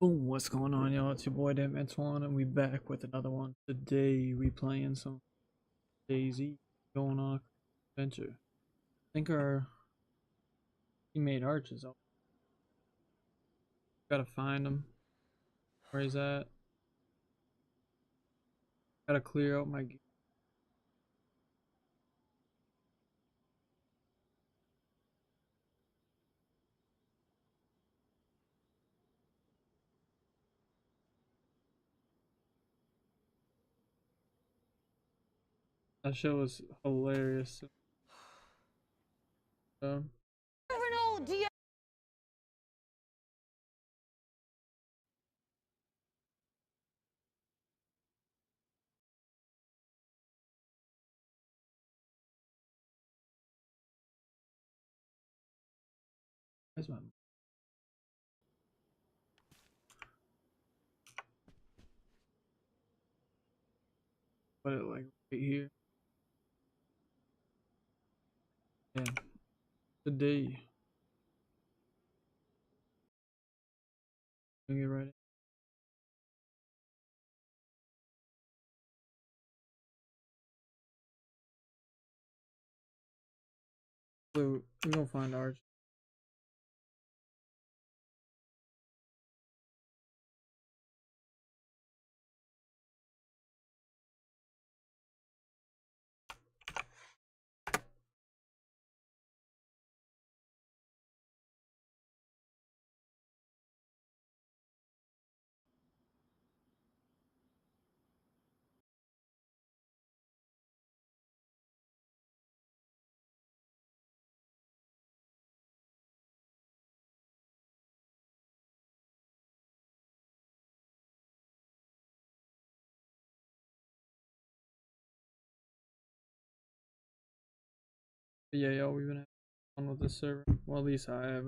Boom, what's going on, y'all? It's your boy Dan Antoine, and we back with another one. Today we playing some Dayz, going on a adventure. I think our teammate Arch is up. Gotta find him. Where he's at. Gotta clear out my gear. That show was hilarious. Um, Where's my put it like right here? Yeah, today. Bring it right in. So we're gonna find Arch. But yeah, y'all, we've been having fun with this server. Well, at least I have.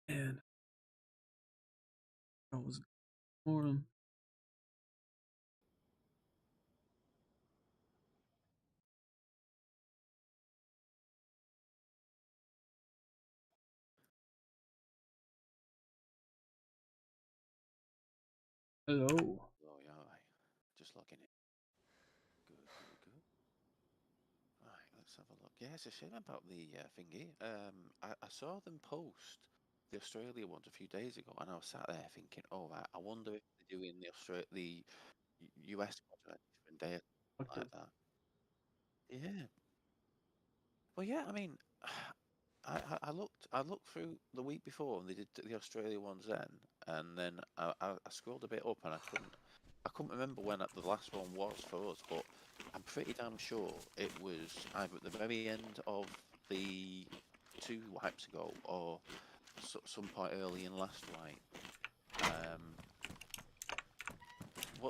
Man, I was ignoring. Hello. Oh yeah, aye. Just logging in. Good, good, good. Right, let's have a look. Yeah, it's a shame about the thingy. I saw them post the Australia ones a few days ago, and I was sat there thinking, oh, right, I wonder if they're doing the US ones on a different day or Fuck something this. like that. Yeah. Well, yeah. I mean, I looked through the week before, and they did the Australia ones then, and then I scrolled a bit up, and I couldn't remember when the last one was for us, but I'm pretty damn sure it was either at the very end of the two wipes ago or some point early in last wipe. Um, I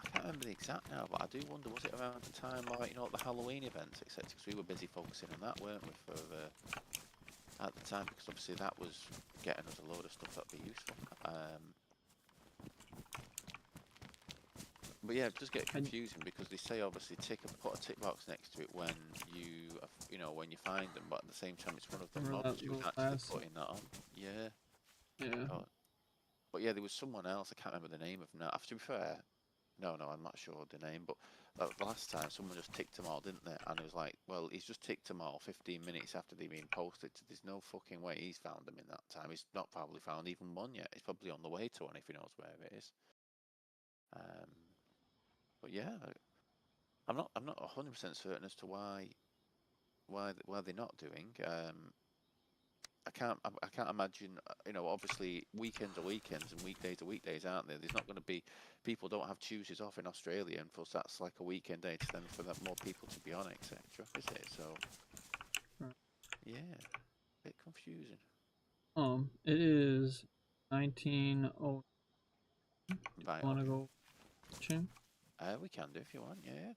can't remember the exact now, but I do wonder, was it around the time, like, the Halloween events, etc. Because we were busy focusing on that, weren't we, for at the time, because obviously that was getting us a load of stuff that'd be useful. But yeah, it does get I, confusing because they say obviously put a tick box next to it when when you find them, but at the same time it's one of the Remember mobs that who's the actually last putting that on. Yeah. yeah. Oh, but yeah, there was someone else. I can't remember the name of now. To be fair, no, I'm not sure the name. But the last time someone just ticked them all, didn't they? And it was like, well, he's just ticked them all 15 minutes after they've been posted. So there's no fucking way he's found them in that time. He's not probably found even one yet. He's probably on the way to one if he knows where it is. Um, but yeah, I'm not 100% certain as to why they're not doing. I can't imagine. Obviously weekends are weekends and weekdays are weekdays, aren't they? There's not going to be people don't have Tuesdays off in Australia, and plus that's like a weekend day to them for that more people to be on, etc. Is it? So Right. yeah. confusing. It is 19. Right, Want to okay. go watching? We can do if you want, yeah.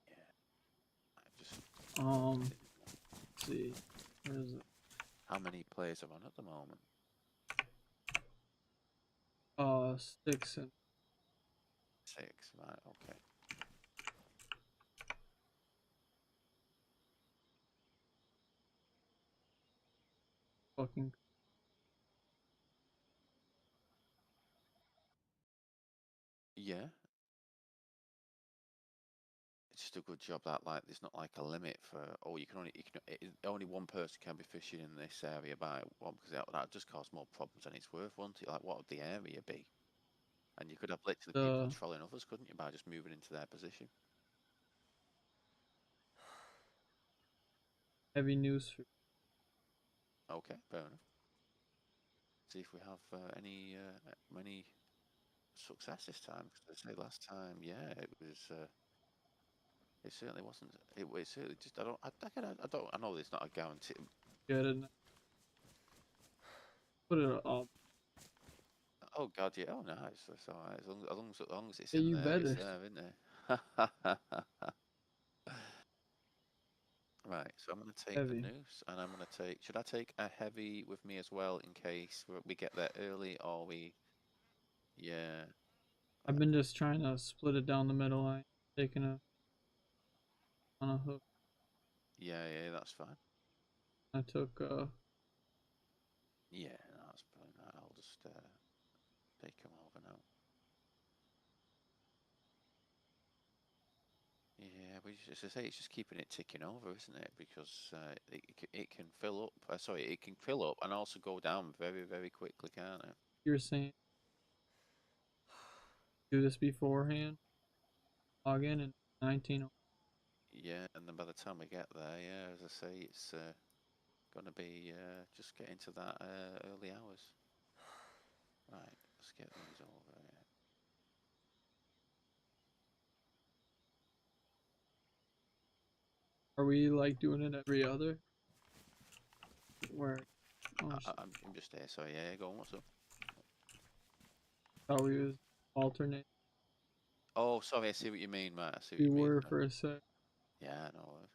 Yeah. Just Let's see. Where is it? how many players are on at the moment? 6 and 6, right, okay. fucking. Yeah. It's just a good job that like there's not like a limit for only one person can be fishing in this area by one because that just cause more problems than it's worth, won't it? Like what would the area be? And you could have literally people The trolling others, couldn't you, by just moving into their position? heavy news for Okay, fair enough. See if we have many success this time. Because I say last time, yeah, it was. It certainly wasn't. It certainly just. I don't. I know there's not a guarantee. get it. Put it up. Oh God, yeah. Oh, nice. That's all right. As long as it's Yeah, in you there, it's better. there, isn't it? Right. So I'm gonna take the Heavy. noose, and I'm gonna take. Should I take a heavy with me as well in case we get there early, or we? Yeah. I've Right. been just trying to split it down the middle. I taking a on a hook. Yeah. Yeah. That's fine. I took Yeah. No, that's brilliant. Right, I'll just take them over now. Yeah, as I say, it's just keeping it ticking over, isn't it? Because it can fill up. Sorry, it can fill up and also go down very, very quickly, can't it? you were saying do this beforehand. Log in 19. Yeah, and then by the time we get there, yeah, as I say, it's gonna be just getting to that early hours. Right, let's get these over. Yeah. Are we like doing it every other? Where oh, I'm just here. So yeah, go on. What's up? thought we was alternate. Oh, sorry. I see what you mean, Matt. I see what We you mean. were for a sec. Yeah, no.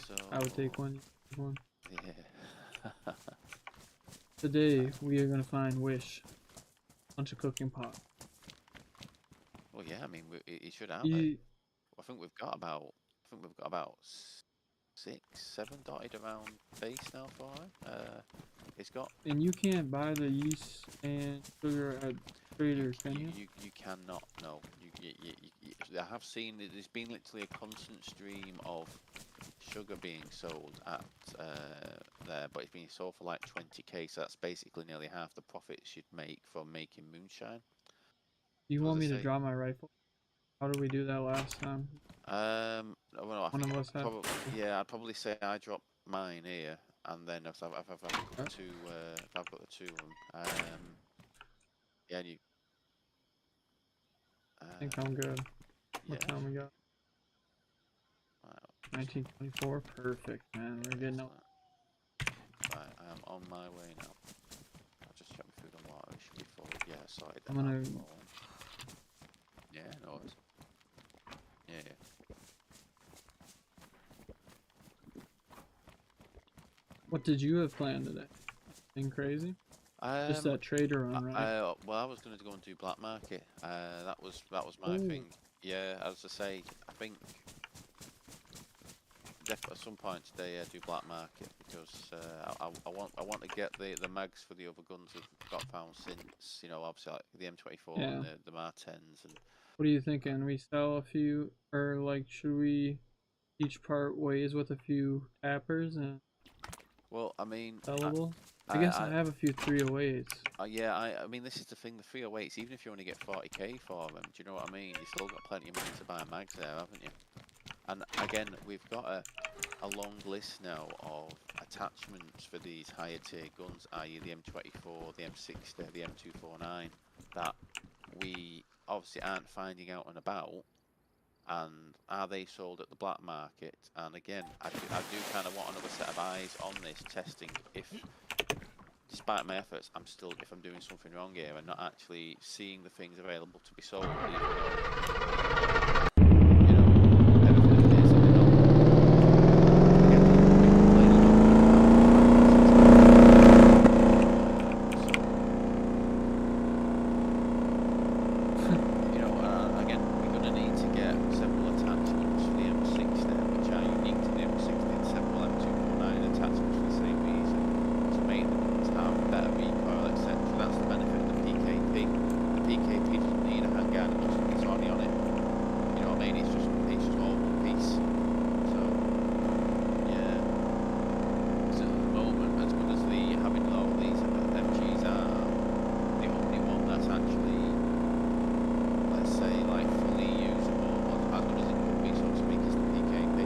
So I would take one. You take one. yeah. Today we are gonna find Wish. Bunch of cooking pot. Well, yeah. I mean, it should have it. You, I think we've got about. I think we've got about 6, 7 dotted around base now for it. It's got. and you can't buy the yeast and sugar at Trader, can you? You cannot. No. I have seen that there's been literally a constant stream of sugar being sold at there, but it's being sold for like 20k. So that's basically nearly half the profits you'd make from making moonshine. Do you So as want I me to say, draw my rifle? How did we do that last time? well, no, I One think of us had. probably yeah. I'd probably say I drop mine here, and then if I've got the two, if I've got the two of them, yeah, and you, I think I'm good. yeah, What time we got? right, 1924. Perfect, man. We're getting up. excellent. Right, I am on my way now. I'll just check my food and water. It should be full. Yeah, sorted I'm them out gonna. before. Yeah, no, it's, yeah, yeah. What did you have planned today? Anything crazy? Just Um, that trader run, right? well, I was going to go and do black market. That was my Oh, thing. Yeah, as I say, I think at some point today, do black market because I want to get the mags for the other guns I've got found since obviously like the M24 yeah. and the Mar-10s and What are you thinking? We sell a few, or like, should we each part ways with a few tappers and well, I mean, sellable? I guess I I have a few 308s. yeah, I mean, this is the thing, the 308s, even if you only get 40k for them, do you know what I mean? You've still got plenty of money to buy mags there, haven't you? And again, we've got a long list now of attachments for these higher tier guns, i.e. the M24, the M60, the M249, that we obviously aren't finding out and about, and are they sold at the black market? And again, I do kind of want another set of eyes on this, testing if, despite my efforts, if I'm doing something wrong here and not actually seeing the things available to be sold, even though, you know, everything appears to be not. Again, people complaining again, we're going to need to get several attachments for the M60, which are unique to the M60, and several M249 attachments for the same reason, to make them have better recoil, etc. That's the benefit of the PKP. The PKP doesn't need a handguard, it's already on it. You know what I mean? It's just all one piece. So, yeah. So at the moment, as good as having all these MGs are, the only one that's actually, let's say, like fully usable, as good as it could be, so to speak, is the PKP.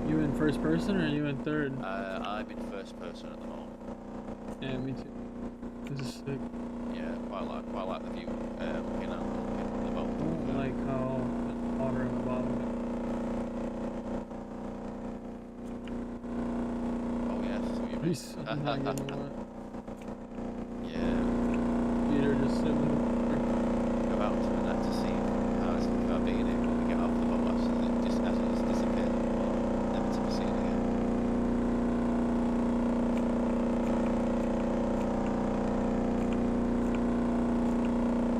You in first person or are you in third? I'm in first person at the moment. Yeah, me too. This is sick. Yeah, quite like the view. Looking at the boat. I don't like how there's water in the bottom. Oh yes, that's what you mean. I'm not getting wet. Yeah. Peter just sitting in the water. Go out to the net to see how it's looking about being here when we get off the boat. As it's disappeared, never to be seen again.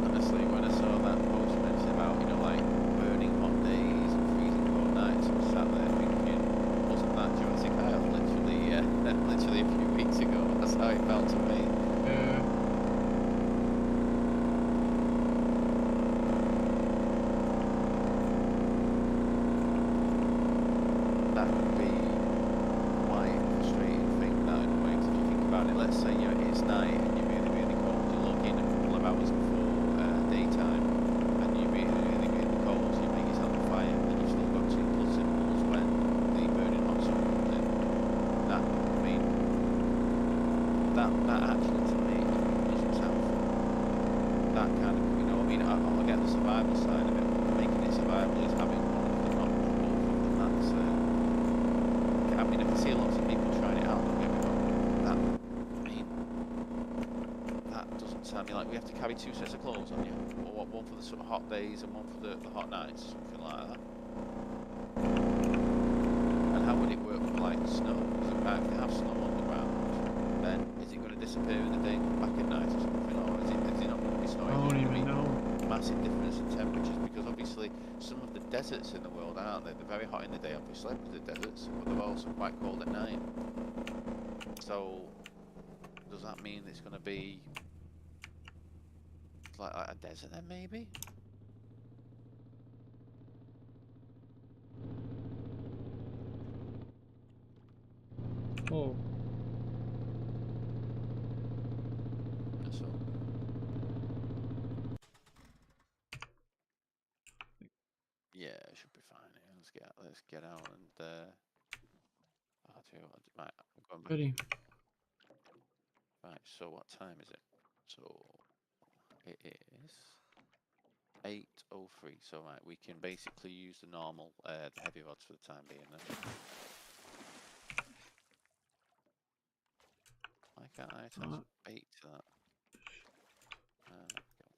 Honestly, when I saw that post mention about, like burning hot days and freezing cold nights, I was sat there thinking, wasn't that Jurassic Isle literally a few weeks ago? That's how it felt to me. That could be quite a frustrating thing, that, in a way, 'cause if you think about it, let's say it's night and you're really, really cold, you log in a couple of hours before daytime, and you're really, really, really cold, so you make yourself a fire, and you've still got 2+ symbols when the burning hot sun comes in. That, I mean, that actually, to me, doesn't sound fun. That kind of, I mean, I get the survival side of it, but making it survival is having one of them, not both of them. That's, I mean, I can see lots of people trying it out, don't get me wrong, that doesn't sound me like we have to carry 2 sets of clothes on you, or one for the sort of hot days and one for the hot nights, something like that. And how would it work with, like, snow? Because if they have snow on the ground, then is it going to disappear in the day and come back at night or something, or is it not going to be snowing? I don't even know. Massive difference in temperatures, because obviously some of the deserts in the world, aren't they? They're very hot in the day, obviously, because they're deserts, but they're also quite cold at night. So does that mean it's going to be like a desert then, maybe? Oh. So yeah, it should be fine. Yeah, let's get out and I'll tell you what, right, I'm going back. Ready. Right, so what time is it? So it is 8:03. So right, we can basically use the normal, the heavy rods for the time being then. Why can't I attach bait to that? There we go.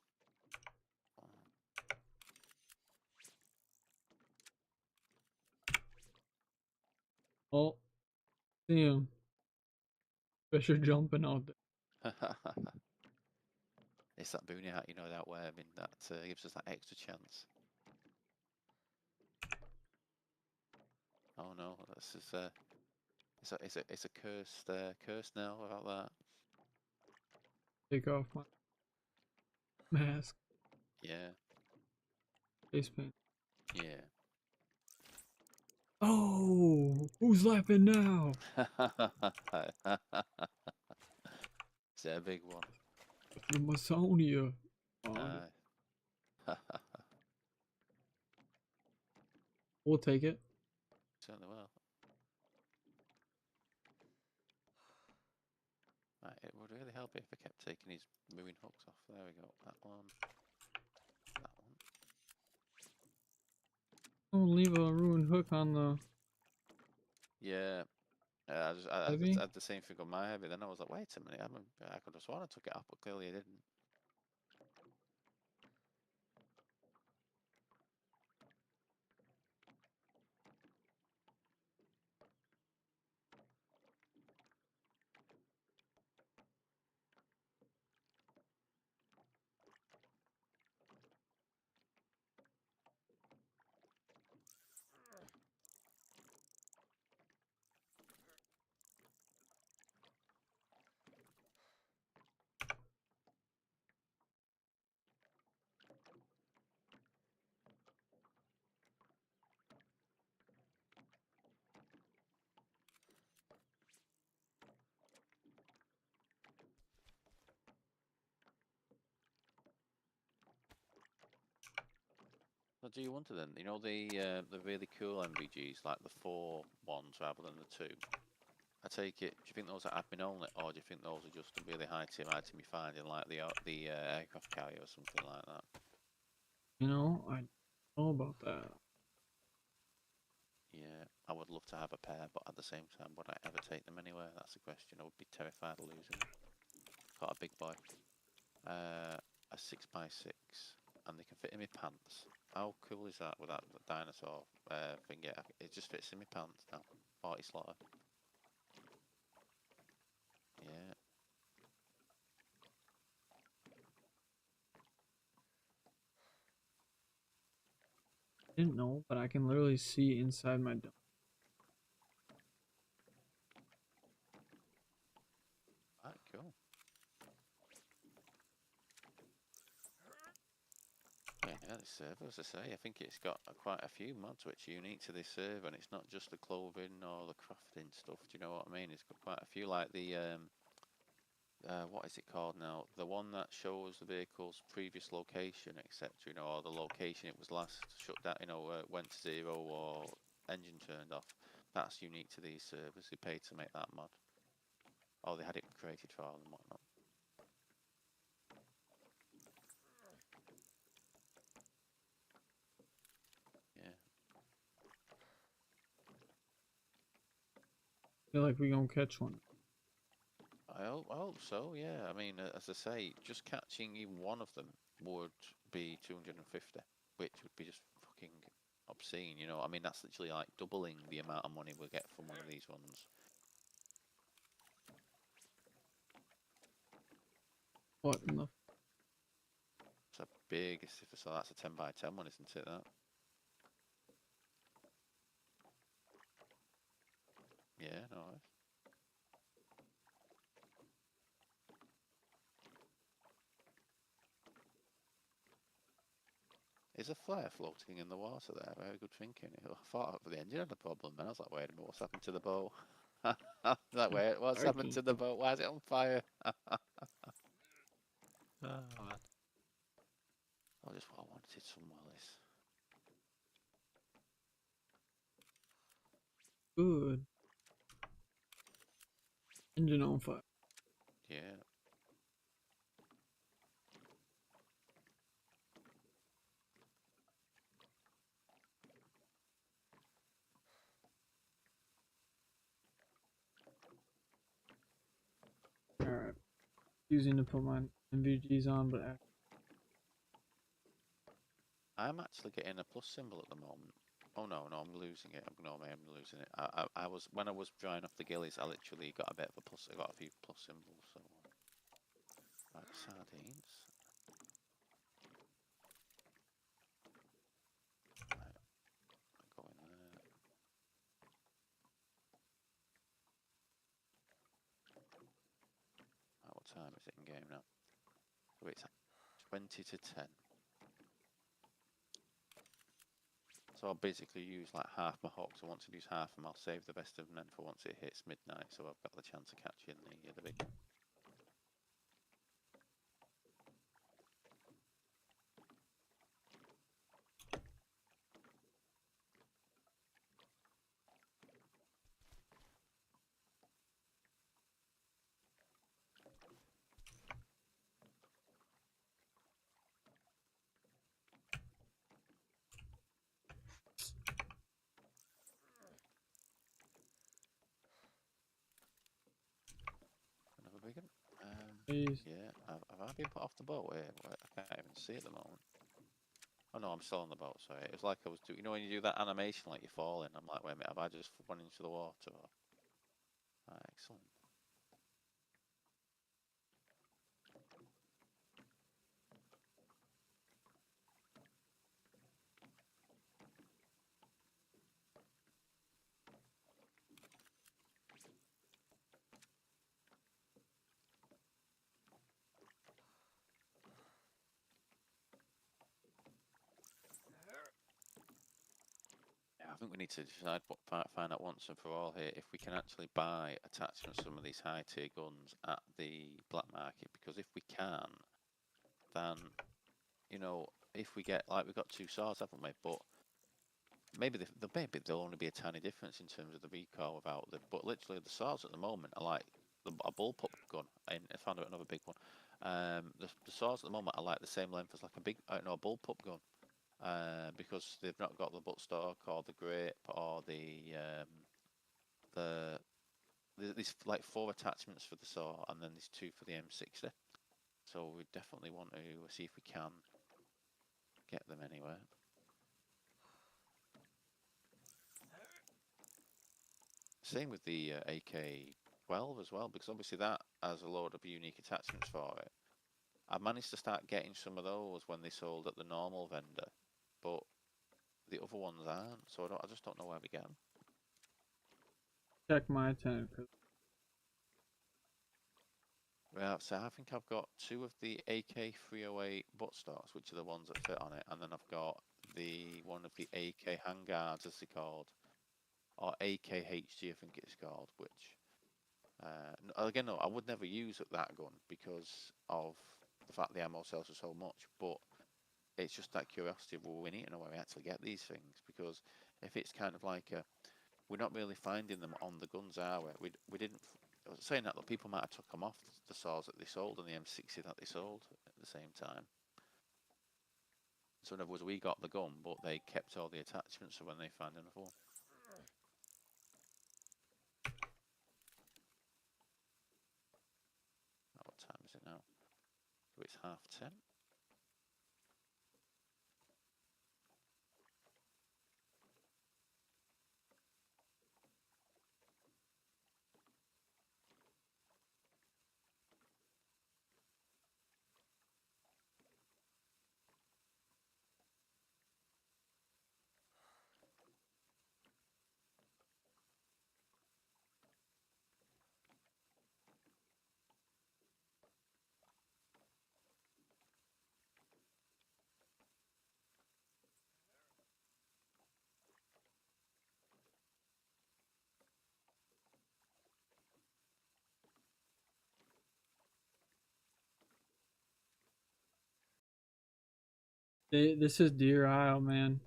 Oh, see him. Fisher jumping out there. It's that boonie hat, that webbing that gives us that extra chance. Oh no, this is it's a curse now about that. Take off my mask. Yeah. Face paint. Yeah. Oh, who's laughing now? It's a big one. From Masonia. We'll take it. Certainly will. Right, it would really help if I kept taking his moving hooks off. There we go. That one. That one. Oh, leave a ruined hook on the Yeah. I heavy. had the same thing on my heavy. Then I was like, wait a minute. I could have sworn I took it off, but clearly I didn't. So do you want to then? You know the really cool MVGs, like the 4 ones rather than the 2. I take it. Do you think those are admin only, or do you think those are just a really high tier item you find in like the aircraft carrier or something like that? You know, I know about that. Yeah, I would love to have a pair, but at the same time, would I ever take them anywhere? That's the question. I would be terrified of losing them. Got a big boy. A 6x6, and they can fit in my pants. How cool is that with that dinosaur thing? Yeah, it just fits in my pants now. 40 slaughter. Yeah. I didn't know, but I can literally see inside my dome. Alright, cool. Yeah, this server, as I say, I think it's got quite a few mods which are unique to this server, and it's not just the clothing or the crafting stuff. Do you know what I mean? It's got quite a few, like the what is it called now? The one that shows the vehicle's previous location, etc. You know, or the location it was last shut down. You know, went to zero or engine turned off. That's unique to these servers. They paid to make that mod, or they had it created for them and whatnot. Yeah. I feel like we gonna catch one. I hope so, yeah. I mean, as I say, just catching even one of them would be 250, which would be just fucking obscene, you know. I mean, that's literally like doubling the amount of money we'll get from one of these ones. What in the? It's a big, so that's a 10x10 one, isn't it, that? Yeah, no. Is a flare floating in the water there? Very good thinking. I thought the engine had a problem, and I was like, wait a minute, what's happened to the boat? Like, wait, what's happened to the boat? Why is it on fire? Oh, man. I just what I wanted some Willis. Good. Engine on fire. Yeah. Alright. Using to put my MVGs on, but I'm actually getting a plus symbol at the moment. Oh no, I'm losing it. No, I'm losing it. I was when I was drying off the gillies, I literally got a bit of a plus. I got a few plus symbols. So, right, sardines. Right, go in there. Right, what time is it in game now? So it's 20 to 10. So I'll basically use like half my hawks. I want to use half them. I'll save the best of them then for once it hits midnight, so I've got the chance of catching the big one. Are we gonna? Please. Yeah. Have I been put off the boat here? Wait, I can't even see at the moment. Oh no, I'm still on the boat. Sorry, it was like I was doing. You know when you do that animation, like you're falling. I'm like, wait a minute, have I just run into the water? Right, excellent. Yeah, I think we need to decide find out once and for all here if we can actually buy attachments to some of these high tier guns at the black market. Because if we can, then you know, if we get like we've got two swords, haven't we? But maybe maybe there'll only be a tiny difference in terms of the recoil without the. But literally, the swords at the moment are like a bullpup gun. And I found out another big one. The swords at the moment are like the same length as like a big, no, a bullpup gun. Because they've not got the buttstock or the grape or the there's like 4 attachments for the saw and then there's 2 for the M60. So we definitely want to see if we can get them anywhere. Same with the AK-12 as well, because obviously that has a load of unique attachments for it. I managed to start getting some of those when they sold at the normal vendor, but the other ones aren't. So I just don't know where we get them. Check my tent. Right, so I think I've got 2 of the AK-308 buttstocks, which are the ones that fit on it, and then I've got the one of the AK handguards, as they're called, or AKHG, I think it's called, which again, no, I would never use that gun because of the fact the ammo sells for so much, but it's just that curiosity of, well, we need to know where we actually get these things, because if it's kind of like we're not really finding them on the guns, are we? We didn't. Saying that, though, people might have took them off the saws that they sold and the M60 that they sold at the same time. So in other words, we got the gun, but they kept all the attachments for when they found another one. What time is it now? So it's 10:30. This is Deer Isle, man.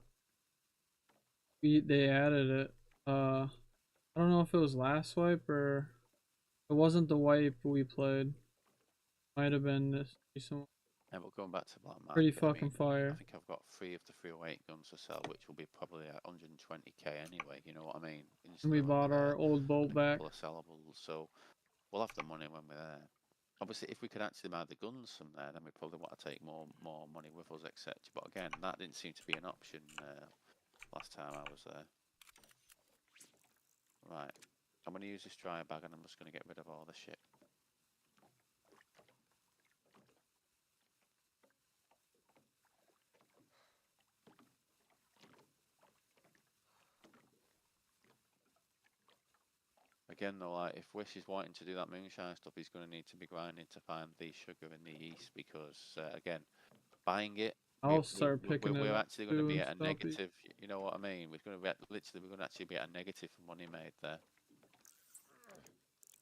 They added it. I don't know if it was last wipe or it wasn't the wipe we played. Might have been this recent one. And we're going back to Black Pretty Market. I fucking mean, I fire. think I've got 3 of the 308 guns to sell, which will be probably at 120k anyway. You know what I mean? And we Instantly when bought they're our there, old boat and a back. couple of sellables. So we'll have the money when we're there. Obviously, if we could actually buy the guns from there, then we probably want to take more money with us, etc. But again, that didn't seem to be an option last time I was there. Right, I'm going to use this dry bag, and I'm just going to get rid of all the shit. Again, though, like if Wish is wanting to do that moonshine stuff, he's going to need to be grinding to find the sugar in the east because, again, buying it, I'll start picking it we're up actually going to too be and at a stuff. negative. You know what I mean? We're going to be literally we're going to actually be at a negative for money made there.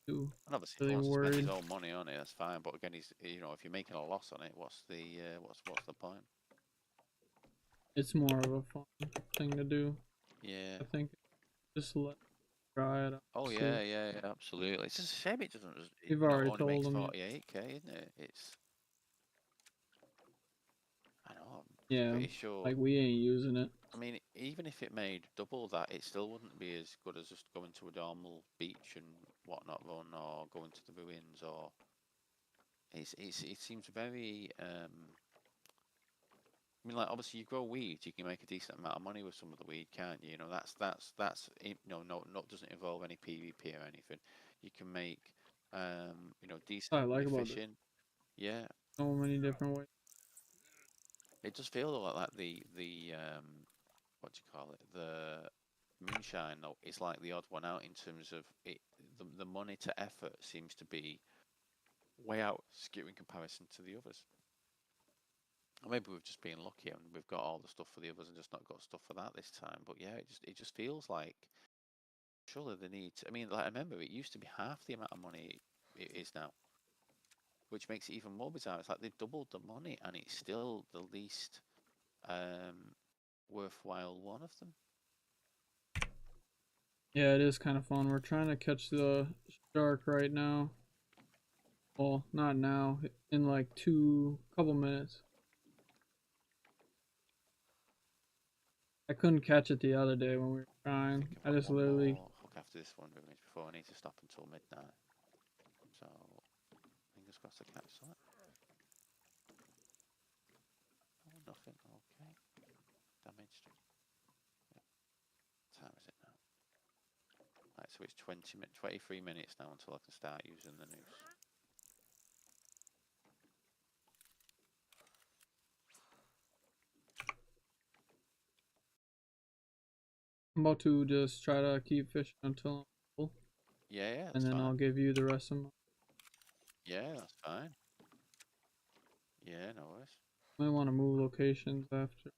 Too And obviously, if he really wants to spend his worried. own money on it, that's fine. But again, he's if you're making a loss on it, what's the point? It's more of a fun thing to do. Yeah. I think just let try it out. Oh See. yeah, absolutely. It's just a shame it doesn't. We've You know, already only told makes them. 48k, isn't it? It's. I know. I'm Yeah, pretty sure. like we ain't using it. I mean, even if it made double that, it still wouldn't be as good as just going to a normal beach and whatnot run or go into the ruins or it seems very I mean, like obviously you grow weed, you can make a decent amount of money with some of the weed, can't you? You know, no, doesn't involve any PvP or anything. You can make decent What I like money about this. fishing. Yeah, So many different ways. it does feel like the what do you call it? The moonshine though is like the odd one out in terms of it. The money to effort seems to be way out skew in comparison to the others. Or maybe we've just been lucky and we've got all the stuff for the others and just not got stuff for that this time. But yeah, it just feels like surely they need. I mean, like I remember it used to be half the amount of money it is now, which makes it even more bizarre. It's like they've doubled the money and it's still the least um, worthwhile one of them. Yeah, it is kind of fun. We're trying to catch the shark right now. Well, not now. In like couple minutes. I couldn't catch it the other day when we were I trying. think I've I got just one literally. more hook after this one ruins before I need to stop until midnight. So fingers crossed I catch that. Oh, nothing. Okay. Damaged. Yep. What time is it now? Right, so it's 23 minutes now until I can start using the noose. I'm about to just try to keep fishing until I'm full, Yeah, and that's then I'll fine. give you the rest of my. Yeah, that's fine. Yeah, no worries. I want to move locations after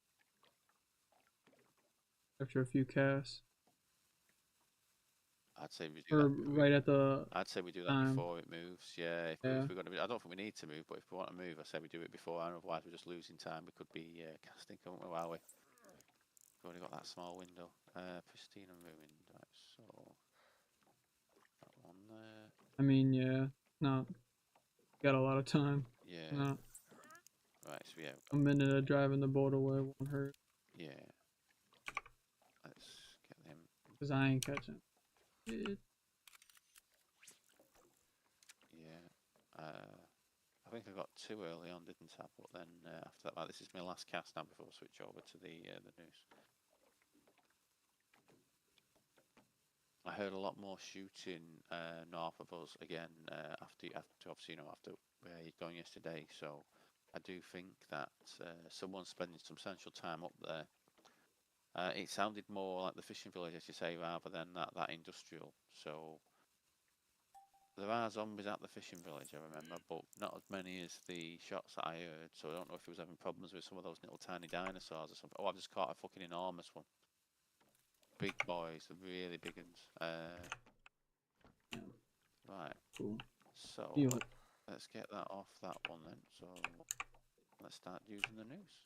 a few casts, I'd say we do or that. right at the I'd say we do that time. before it moves. Yeah, Yeah. if we're going to, I don't think we need to move, but if we want to move, I say we do it before. Otherwise, we're just losing time. We could be casting, couldn't we? While we've only got that small window. Pristine and ruined. Right, so that one there. I mean, yeah. No, got a lot of time. Yeah. No, Right. So yeah, a minute of driving the boat away won't hurt. yeah. Let's get them. Cause I ain't catching it. Yeah. I think I got too early on, didn't I? But then after that, right, this is my last cast now before I switch over to the noose. I heard a lot more shooting north of us again after obviously after where you'd gone yesterday. So I do think that someone's spending substantial time up there. It sounded more like the fishing village, as you say, rather than that industrial. So there are zombies at the fishing village, I remember, but not as many as the shots that I heard. So I don't know if he was having problems with some of those little tiny dinosaurs or something. Oh, I've just caught a fucking enormous one. Big boys, the really big ones. Yeah, Right. cool. So Deal. let's get that off that one then. So let's start using the noose.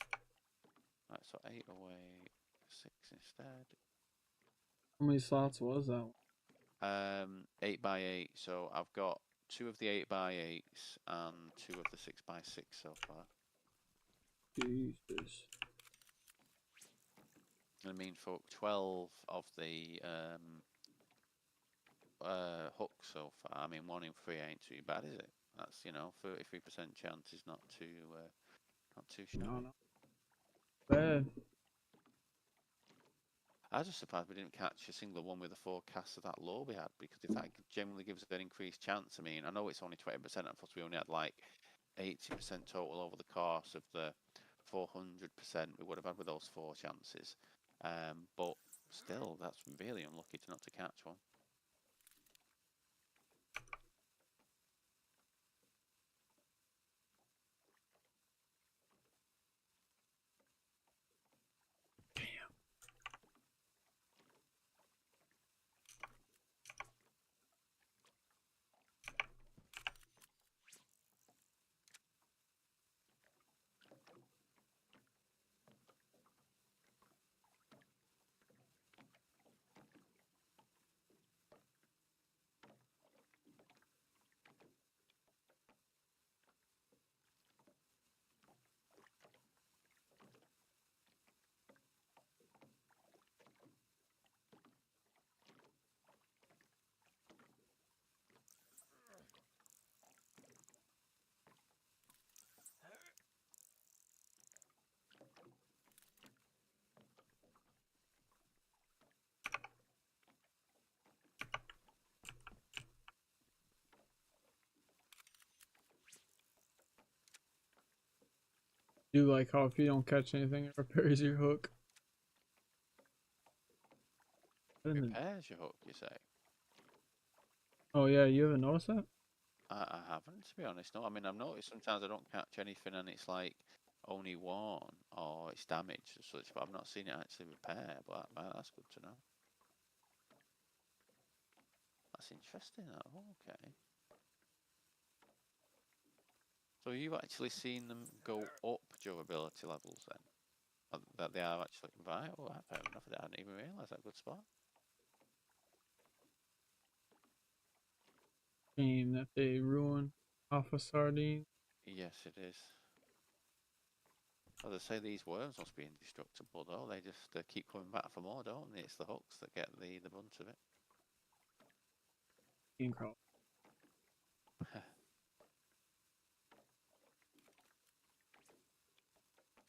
Right, so 8 away, 6 instead. How many slots was that one? 8 by 8. So I've got 2 of the 8 by 8s and 2 of the 6 by 6 so far. Jesus. I mean, for 12 of the hooks so far. I mean, 1 in 3 ain't too bad, is it? That's 33% chance is not too No, shabby. no. Bad. I was just surprised we didn't catch a single one with the forecast of that low we had, because if that generally gives us an increased chance, I mean, I know it's only 20%, and plus we only had like 80% total over the course of the 400% we would have had with those 4 chances. But still, that's really unlucky to not to catch one. Do like how if you don't catch anything, it repairs your hook. Repairs your hook, you say? Oh yeah, you haven't noticed that? I haven't, to be honest. No, I mean, I've noticed sometimes I don't catch anything and it's like only one or it's damaged or such, but I've not seen it actually repair. But that's good to know. That's interesting. Oh, okay. So you've actually seen them go up durability levels then? That they are actually right? Oh, fair enough. I didn't even realise that. Good spot. Game that they ruin off a sardine. Yes, it is. As I say, these worms must be indestructible though. They just keep coming back for more, don't they? It's the hooks that get the brunt of it. Game crawl.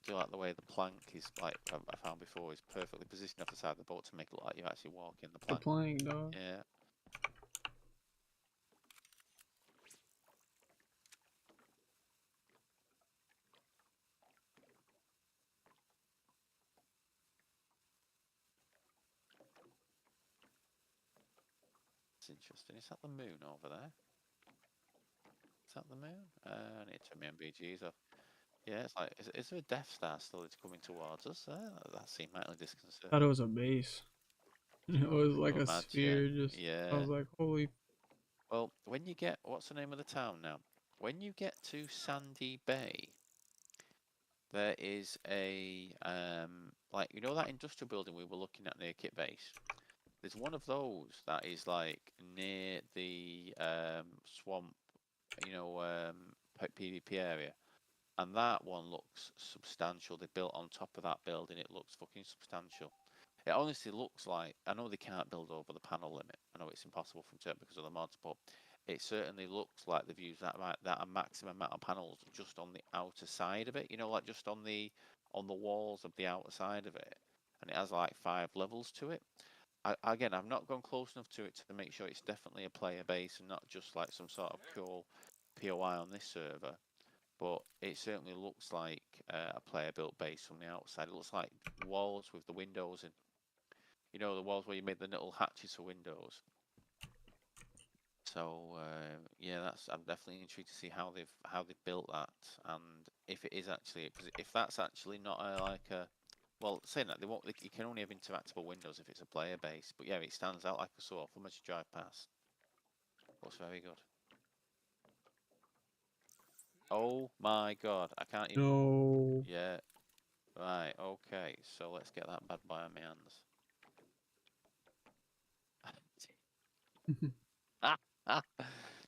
Do you like the way the plank is like I found before is perfectly positioned off the side of the boat to make it look like you're actually walking the The plank? plank, dog. Yeah. It's interesting. Is that the moon over there? Is that the moon? I need to turn my MBGs off. Yeah, it's like, is there a Death Star still that's coming towards us? That seemed mightily Thought disconcerting. it was a base. It was like Oh, a imagine. sphere. Just I Yeah. was like, holy. Well, when you get, what's the name of the town now? When you get to Sandy Bay, there is a, like, you know that industrial building we were looking at near Kit Base? There's one of those that is like near the swamp, you know, PvP area. And that one looks substantial. They built on top of that building. It looks fucking substantial. It honestly looks like, I know they can't build over the panel limit. I know it's impossible from turn because of the mods, but it certainly looks like they've used that a maximum amount of panels just on the outer side of it. You know, like just on the walls of the outer side of it, and it has like 5 levels to it. Again, I've not gone close enough to it to make sure it's definitely a player base and not just like some sort of cool POI on this server. But it certainly looks like a player built base from the outside. It looks like walls with the windows in. You know, the walls where you made the little hatches for windows. So yeah, I'm definitely intrigued to see how they've built that, and if it is actually, because if that's actually not like a, well, saying that you can only have interactable windows if it's a player base. But yeah, it stands out like a sore thumb as you drive past. Looks very good. Oh my god, I can't even. No. Yeah, right, okay, so let's get that bad boy on my hands.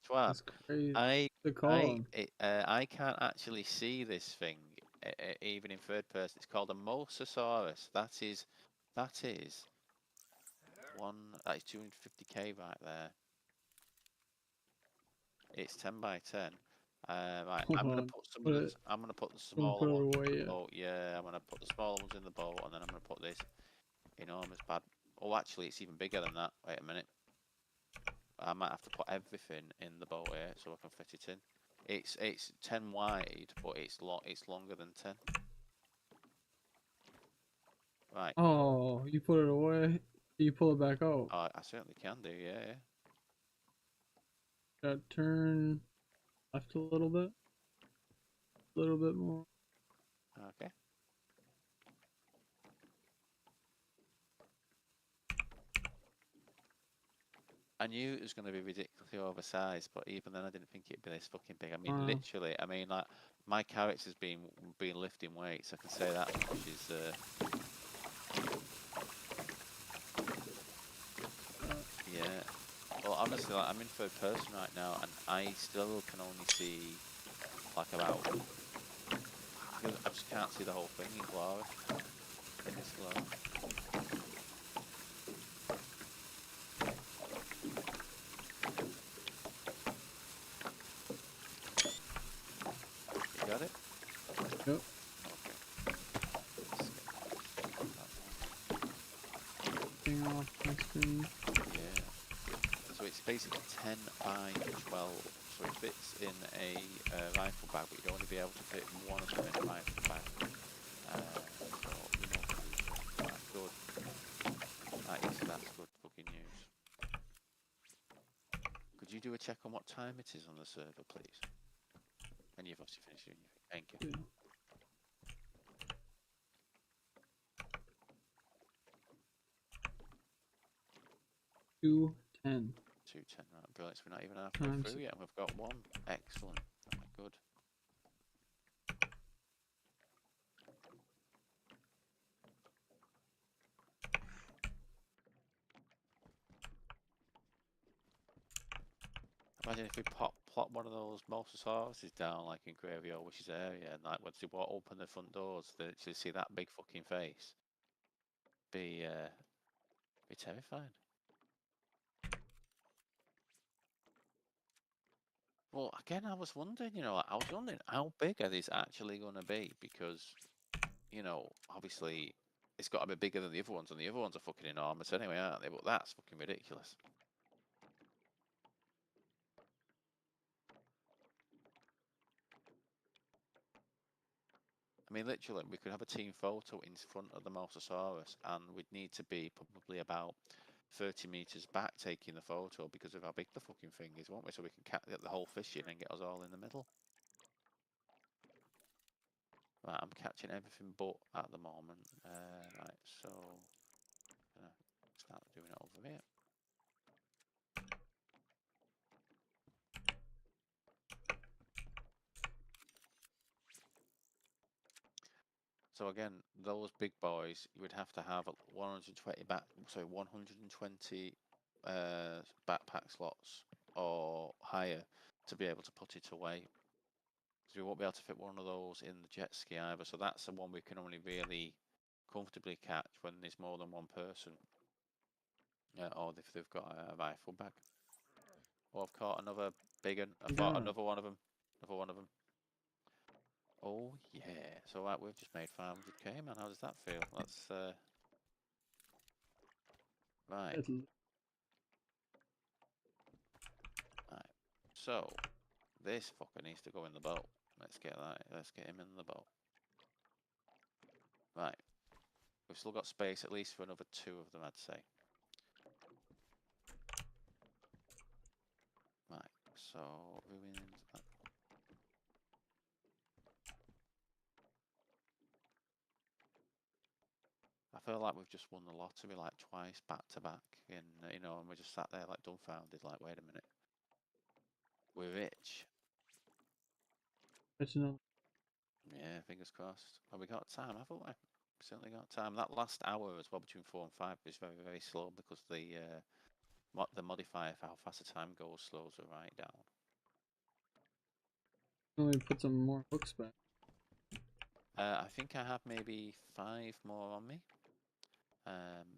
Schwab, That's crazy. I To call him. I can't actually see this thing even in third person. It's called a Mosasaurus. That is one that is 250k right there. It's 10 by 10. Right, Hold on. I'm gonna put the Don't smaller put ones it in away the yet. boat. Yeah, I'm gonna put the smaller ones in the boat, and then I'm gonna put this enormous bad. Oh, actually, it's even bigger than that. Wait a minute. I might have to put everything in the boat here so I can fit it in. It's 10 wide, but it's longer than 10. Right. Oh, you put it away. You pull it back out. I certainly can do. Yeah. Got turn left a little bit. A little bit more. Okay. I knew it was going to be ridiculously oversized, but even then I didn't think it'd be this fucking big. I mean, literally. I mean, like my character's been lifting weights. I can say that much is. Yeah. Well, honestly, like, I'm in third person right now, and I still can only see like about. I just can't see the whole thing in glory. In this glory. You got it? Yep. Okay. Thing off my screen. Yeah. So it's basically 10 by 12. So it fits in a rifle bag, but you'd only be able to fit one of them in a rifle bag. check on what time it is on the server, please? And you've obviously finished doing your thing. Thank you. Yeah. 2:10. 2:10, right, brilliant. So we're not even halfway Time through to- yet, and we've got one. Excellent. Oh my good. Imagine if we plot one of those Mosasaurus down like in Graveyard Wishes area, and like once they walk open the front doors, they actually see that big fucking face. Be terrifying. Well, again, I was wondering, how big are these actually going to be? Because, obviously, it's got to be bigger than the other ones, and the other ones are fucking enormous anyway, aren't they? But that's fucking ridiculous. I mean, literally, we could have a team photo in front of the Mosasaurus, and we'd need to be probably about 30 meters back taking the photo because of how big the fucking thing is, won't we? So we can get the whole fish in and get us all in the middle. Right, I'm catching everything but at the moment. Right, so gonna start doing it over here. So again, those big boys, you would have to have 120 120 backpack slots or higher to be able to put it away. So we won't be able to fit one of those in the jet ski either. So that's the one we can only really comfortably catch when there's more than one person. Or if they've got a rifle bag. Oh, I've caught another big one. I've caught another one of them. Another one of them. Oh yeah. So right, we've just made 500k, man. How does that feel? That's right. Right. So this fucker needs to go in the boat. Let's get that. Let's get him in the boat. Right. We've still got space at least for another 2 of them, I'd say. Right. So ruins. I feel like we've just won the lottery like twice back to back, and and we just sat there like dumbfounded, like, wait a minute, we're rich. But you know, Yeah, fingers crossed. Well, we got time, haven't we? Certainly got time. That last hour as well between 4 and 5 is very, very slow because the modifier for how fast the time goes slows it right down. let me put some more hooks back. I think I have maybe 5 more on me.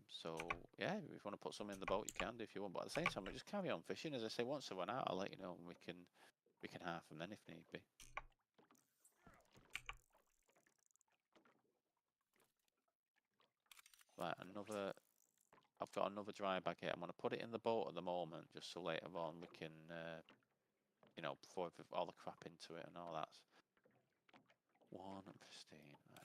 So yeah, if you want to put some in the boat, you can do if you want. But at the same time, we just carry on fishing. As I say, once they run out, I'll let you know, and we can half them then if need be. Right, I've got another dry bag here. I'm going to put it in the boat at the moment, just so later on we can, pour all the crap into it and all that. 1 and pristine. Right.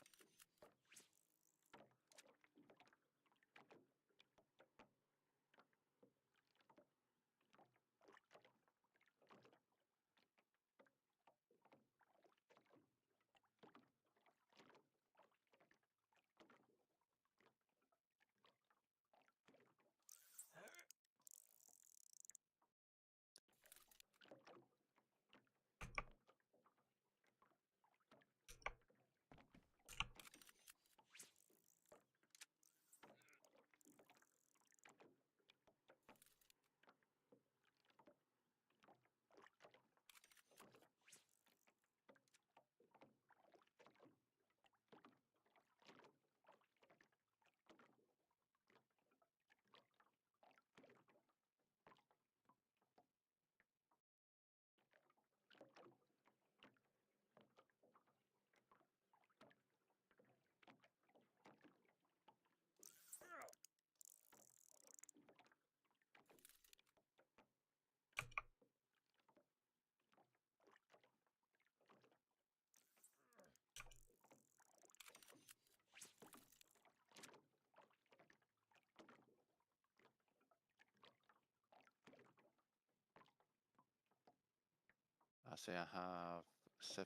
say I have 7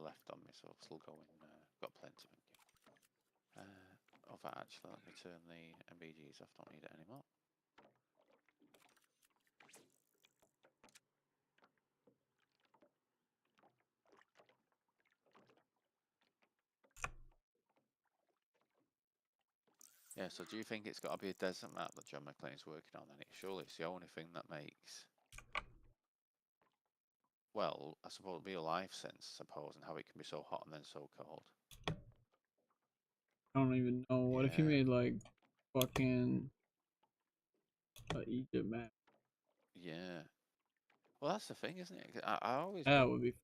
left on me, so I'll still going. Got plenty, thank you. Oh, that actually, let me turn the MBGs off. Don't need it anymore. Yeah, so do you think it's got to be a desert map that John McClane's working on then? Surely it's the only thing that makes, well, I suppose real life sense, I suppose, and how it can be so hot and then so cold. I don't even know. What if you Yeah. made like fucking Egypt map? Yeah. Well, that's the thing, isn't it? 'Cause I always That wonder, would be.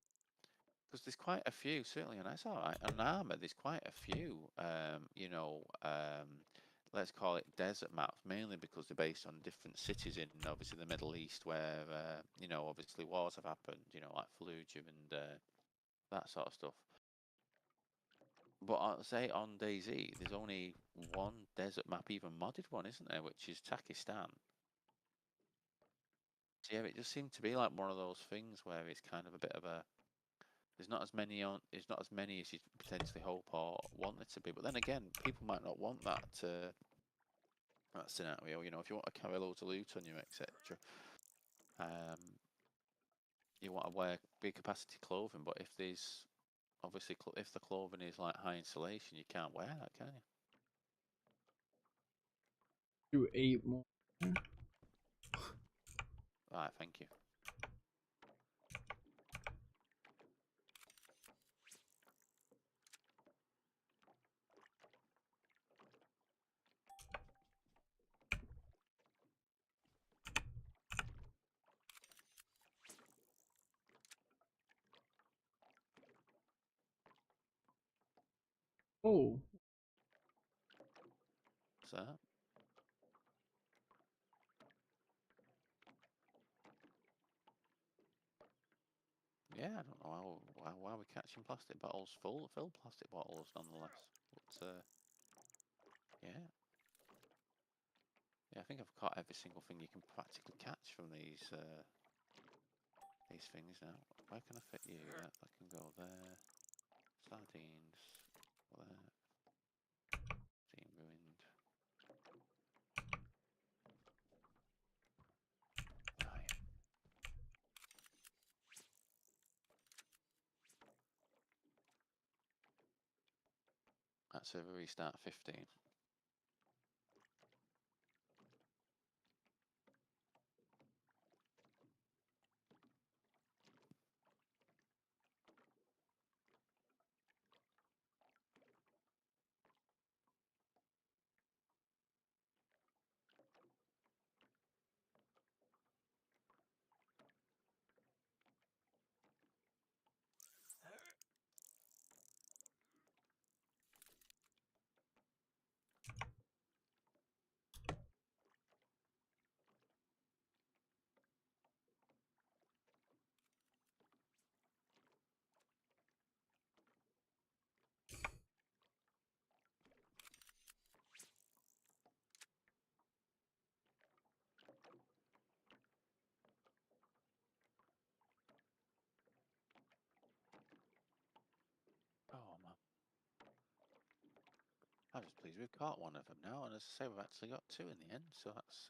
because there's quite a few, certainly, and that's all right. On Armour, there's quite a few, let's call it desert maps, mainly because they're based on different cities in, obviously, the Middle East, where, obviously wars have happened, like Fallujah and that sort of stuff. But I'll say on DayZ, there's only one desert map, even modded one, isn't there? Which is Takistan. So yeah, it just seemed to be like one of those things where it's kind of a bit of a. There's not as many on. There's not as many as you potentially hope or want it to be. But then again, people might not want that scenario. If you want to carry loads of loot on you, etc. Um, you want to wear big capacity clothing. But if there's obviously if the clothing is like high insulation, you can't wear that, can you? Do 8 more. Right, thank you. Oh, What's that? Yeah, I don't know why we're catching plastic bottles filled plastic bottles nonetheless. But yeah, yeah, I think I've caught every single thing you can practically catch from these things now. Where can I fit you? That can go there. Sardines. There. Steam ruined. Right. That's a restart 15. Oh man. I'm just pleased we've caught one of them now, and as I say, we've actually got 2 in the end, so that's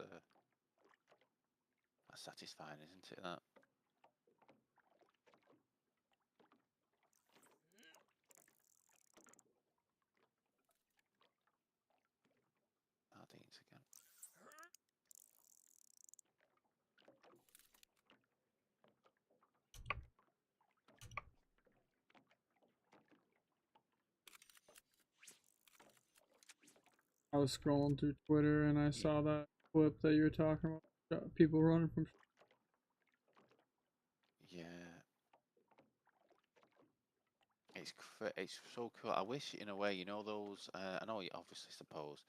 satisfying, isn't it? That. Sardines again. I was scrolling through Twitter and I Yeah. saw that clip that you were talking about. People running from. Yeah. It's so cool. I wish, in a way, those. I know you obviously suppose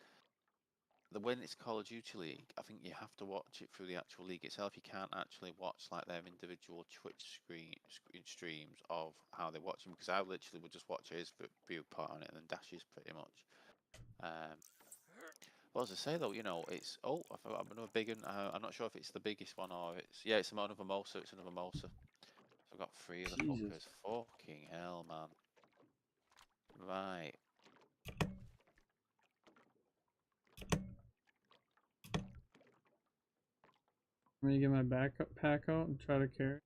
when it's Call of Duty League, I think you have to watch it through the actual league itself. You can't actually watch like their individual Twitch streams of how they're watching, because I literally would just watch his viewpoint on it and then Dash's pretty much. Um, well, as I say though, it's I forgot another big one. I'm not sure if it's the biggest one or it's another Mosa. It's another Mosa. I've got 3 of the Jesus. fuckers. Fucking hell, man. Right. I'm gonna get my backpack out and try to carry.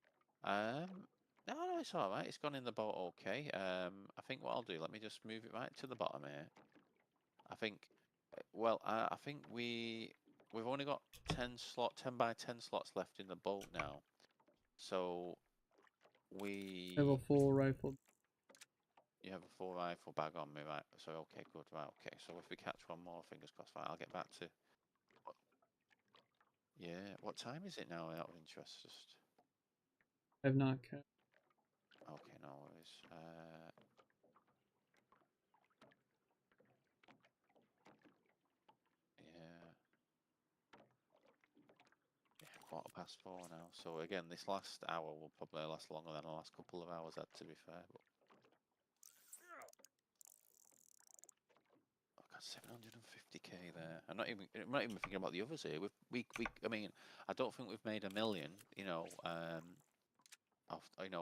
No, it's all right. It's gone in the boat okay. I think what I'll do, let me just move it right to the bottom here. I think, well, I think we've only got 10 by 10 slots left in the boat now. So I have a we, full rifle. you have a full rifle bag on me, right? So okay, good, right, okay. So if we catch one more, fingers crossed, right, I'll get back to. Yeah, what time is it now? Out of interest, just. I have not kept. Okay, no worries. Yeah. Yeah, 4:15 now. So again, this last hour will probably last longer than the last couple of hours had, to be fair. But I've got 750k there. I'm not even thinking about the others here. I mean, I don't think we've made a million.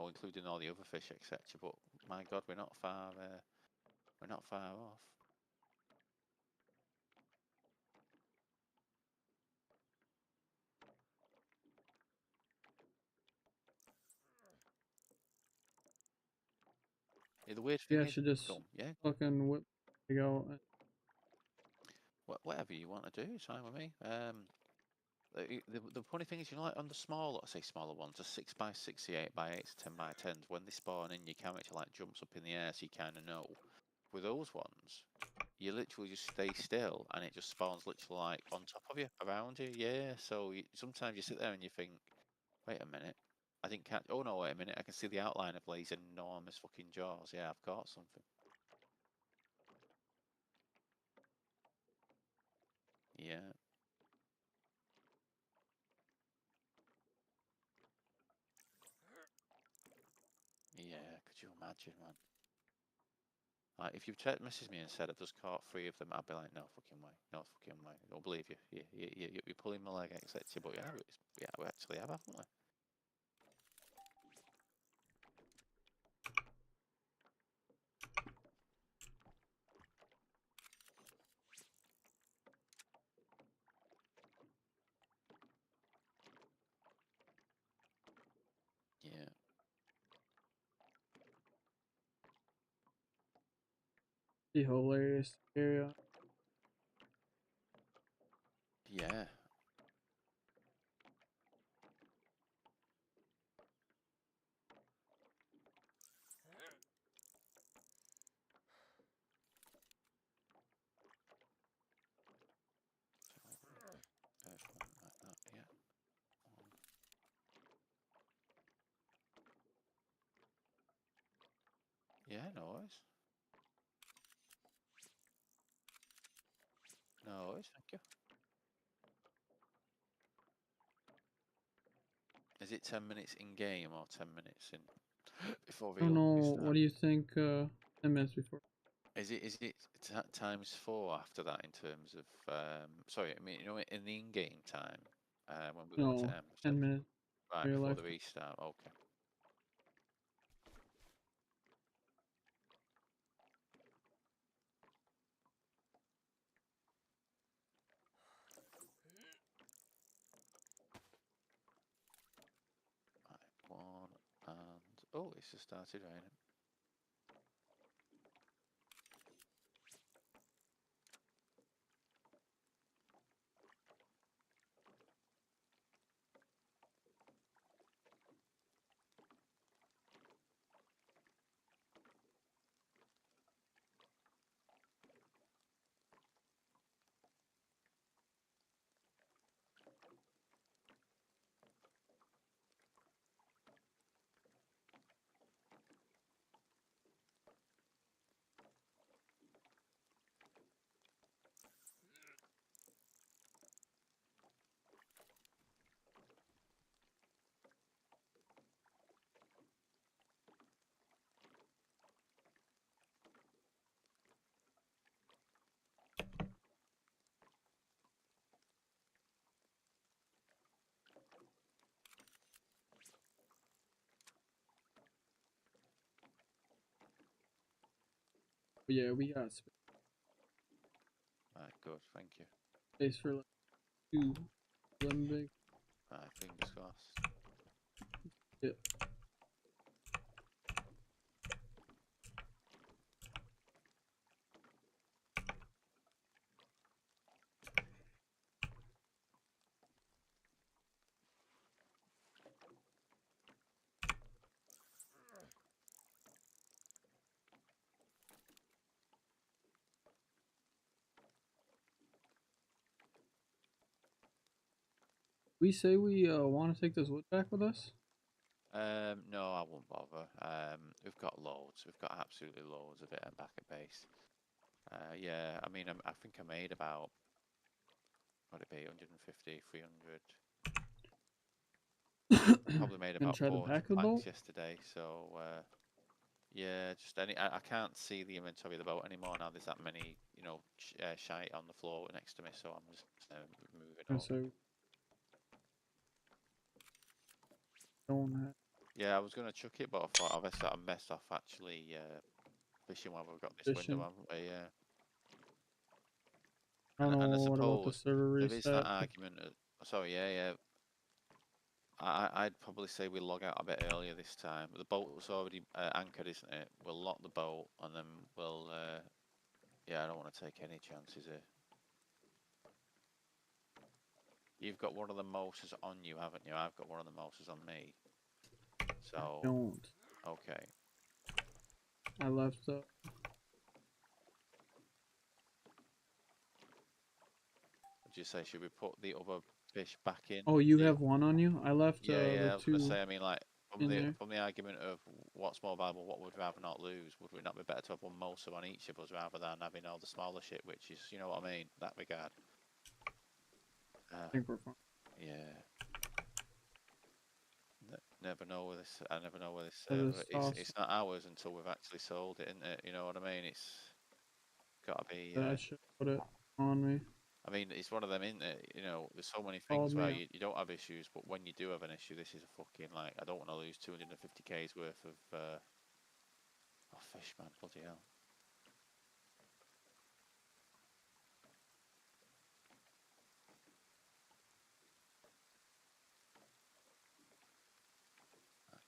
Including all the other fish, etc. But my God, we're not far. We're not far off. Yeah, the weird Yeah, thing I is, should just yeah, fucking whip it out. whatever you want to do, it's fine with me. The funny thing is, like on the small, let's say smaller ones, the 6 by 68 by 8s, 10 by 10s, when they spawn in, your camera like jumps up in the air, so you kind of know. With those ones, you literally just stay still, and it just spawns literally like on top of you, around you. Yeah, so sometimes you sit there and you think, wait a minute, I didn't catch. Oh no, wait a minute, I can see the outline of these enormous fucking jaws. Yeah, I've caught something. Yeah, yeah. Could you imagine, man? Like, if you've messaged me and said I've just caught 3 of them, I'd be like, no fucking way, no fucking way. I don't believe you. You're pulling my leg, etc. But yeah, we actually have, haven't we? Yeah, Be hilarious to carry out. yeah. There's one like that. Yeah. One. Yeah, no worries. No worries. Thank you. Is it 10 minutes in game or 10 minutes in before I don't real know. What restart? do you think? 10 minutes before. Is it times 4 after that in terms of sorry, I mean, in the in-game time when we go into No, M 10 minutes right for your before life. the restart? Okay. Right, one and oh, it's just started raining. But yeah, we got Right, good, thank you. space for like 2 Olympic. Right, fingers crossed. Yeah. We say we want to take this wood back with us. No, I won't bother. We've got loads. We've got absolutely loads of it back at base. Yeah, I mean, I think I made about, what would it be, 150, 300. Probably made And about try to 400 back the boat. planks yesterday. So, yeah, just any. I can't see the inventory of the boat anymore now. There's that many, shite on the floor next to me. So I'm just moving And over. so don't have Yeah, I was gonna chuck it, but I thought I messed off actually fishing while we've got this window, fishing. haven't we? Yeah. I don't And I know what about the suppose server there is that reset. argument. Sorry, yeah. I'd probably say we log out a bit earlier this time. The boat's already anchored, isn't it? We'll lock the boat and then we'll. Yeah, I don't want to take any chances here. You've got one of the motors on you, haven't you? I've got one of the motors on me. So, Don't. okay. I left Would you say should we put the other fish back in? Oh, you have one on you? I left Yeah. the I was gonna 2 say. I mean, like in there. from the argument of what's more valuable, what would we rather not lose? Would we not be better to have one motor on each of us rather than having all the smaller shit, which is, you know what I mean, that regard. I think we're fine. Yeah. Never know where this. I never know where this I server. just saw It's not ours until we've actually sold it, isn't it? You know what I mean? It's gotta be. that I should put it on me. I mean, it's one of them, isn't it? You know, there's so many Called things where me up. you don't have issues, but when you do have an issue, this is a fucking like. I don't want to lose 250k's worth of fish, man. Bloody hell.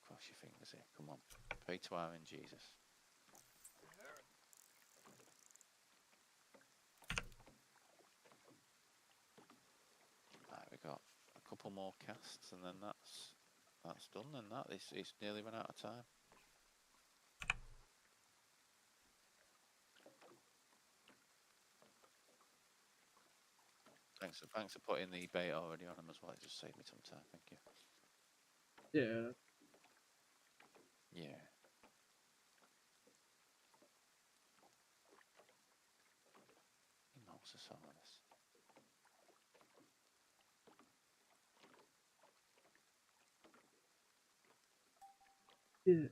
Cross your fingers here. Come on. Pray to our in Jesus. Right, we got a couple more casts, and then that's done. Then it's nearly run out of time. Thanks for putting the bait already on them as well. It just saved me some time. Thank you. Yeah. Yeah. Moses on this. Yeah.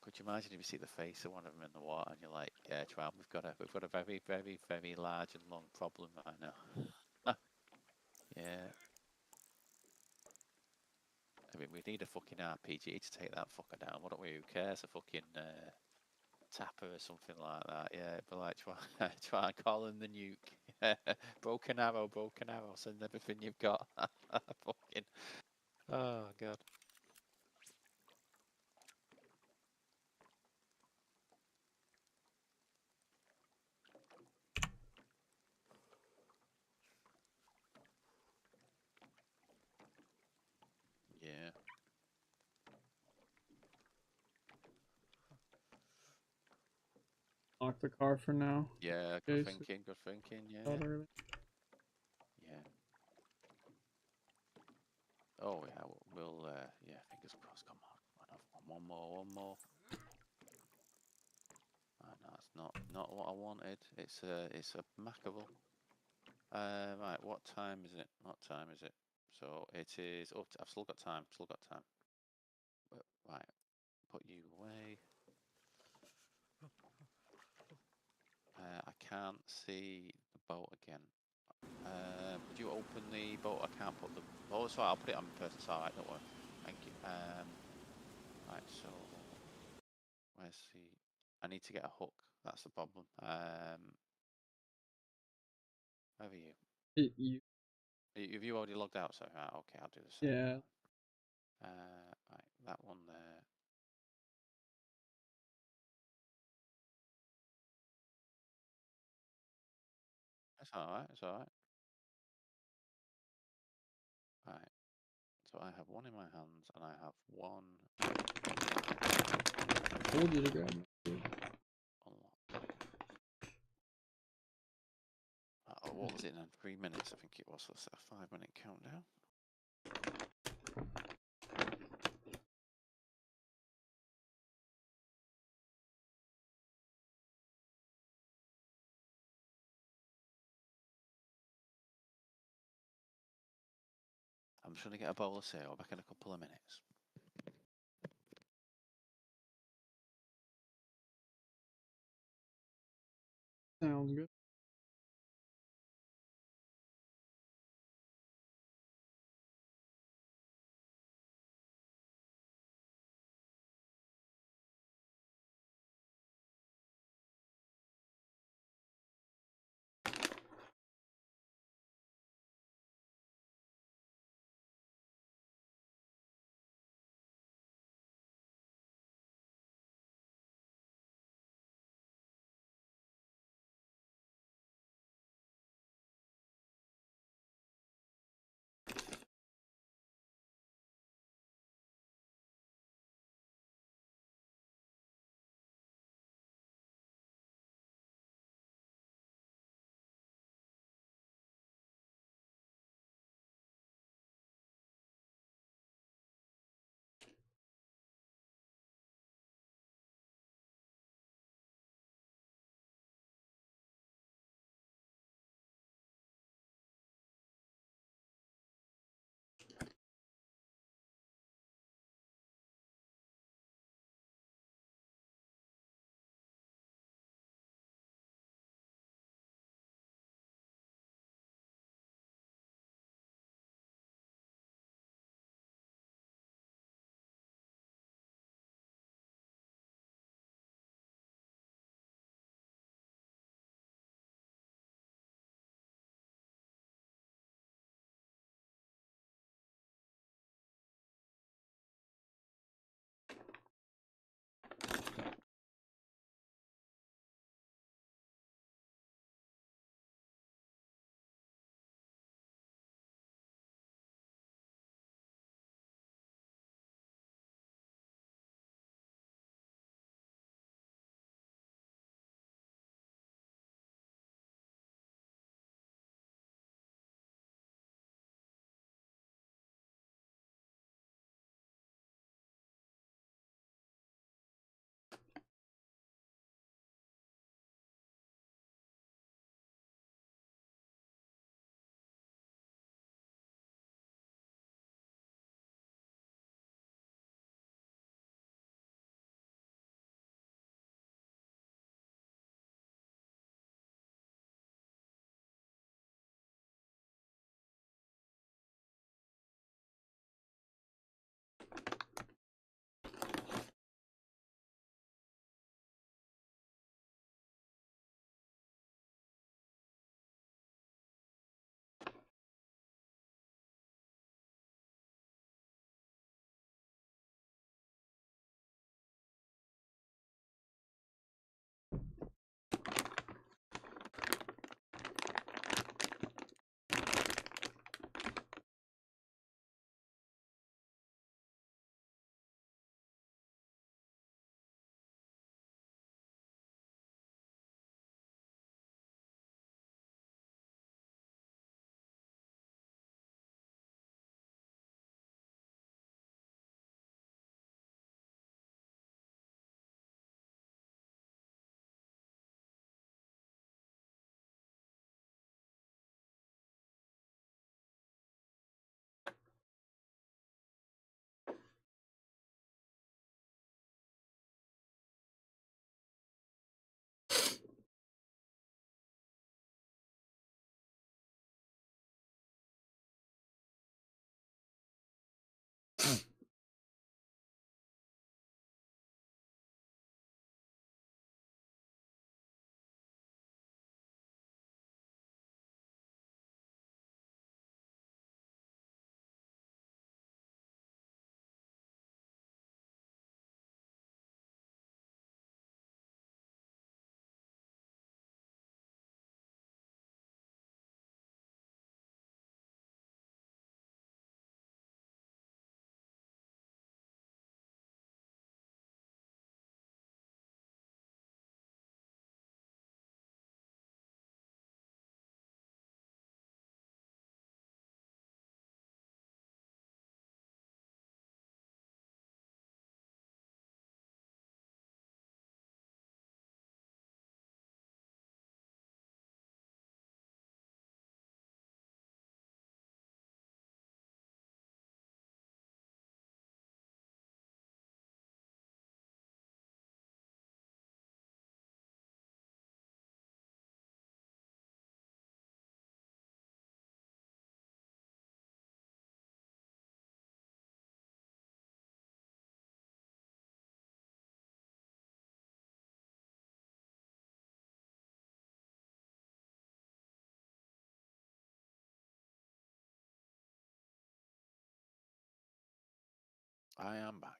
Could you imagine if you see the face of one of them in the water and you're like, yeah, Tram, we've got a very, very, very large and long problem right now. Yeah. I mean, we need a fucking RPG to take that fucker down. What do we? Who cares? A fucking tapper or something like that. Yeah, but like try and call in the nuke. Broken arrow. Send everything you've got. Fucking. Oh god. Yeah. Lock the car for now. Yeah. Good Okay, so thinking. Good thinking. Yeah. out early. Yeah. Oh yeah. We'll. Yeah. Fingers crossed. Come on. One more. No, it's not what I wanted. It's a mackerel. Right. What time is it? So it is. Oh, I've still got time. Right. Put you away. I can't see the boat again. Would you open the boat? I can't put the. Oh, sorry. I'll put it on person. It's alright. Don't worry. Thank you. Right. So where's the? need to get a hook. That's the problem. Over you. You. Have you already logged out? So okay, I'll do the same. Yeah. Right, that one there. It's all right. It's all right. Right. So I have one in my hands, and I have one Told you to grab it. unlocked. What was it in 3 minutes? I think it was. Let's set a 5-minute countdown. I'm just going to get a bowl of cereal. Back in a couple of minutes. Sounds good. I am back.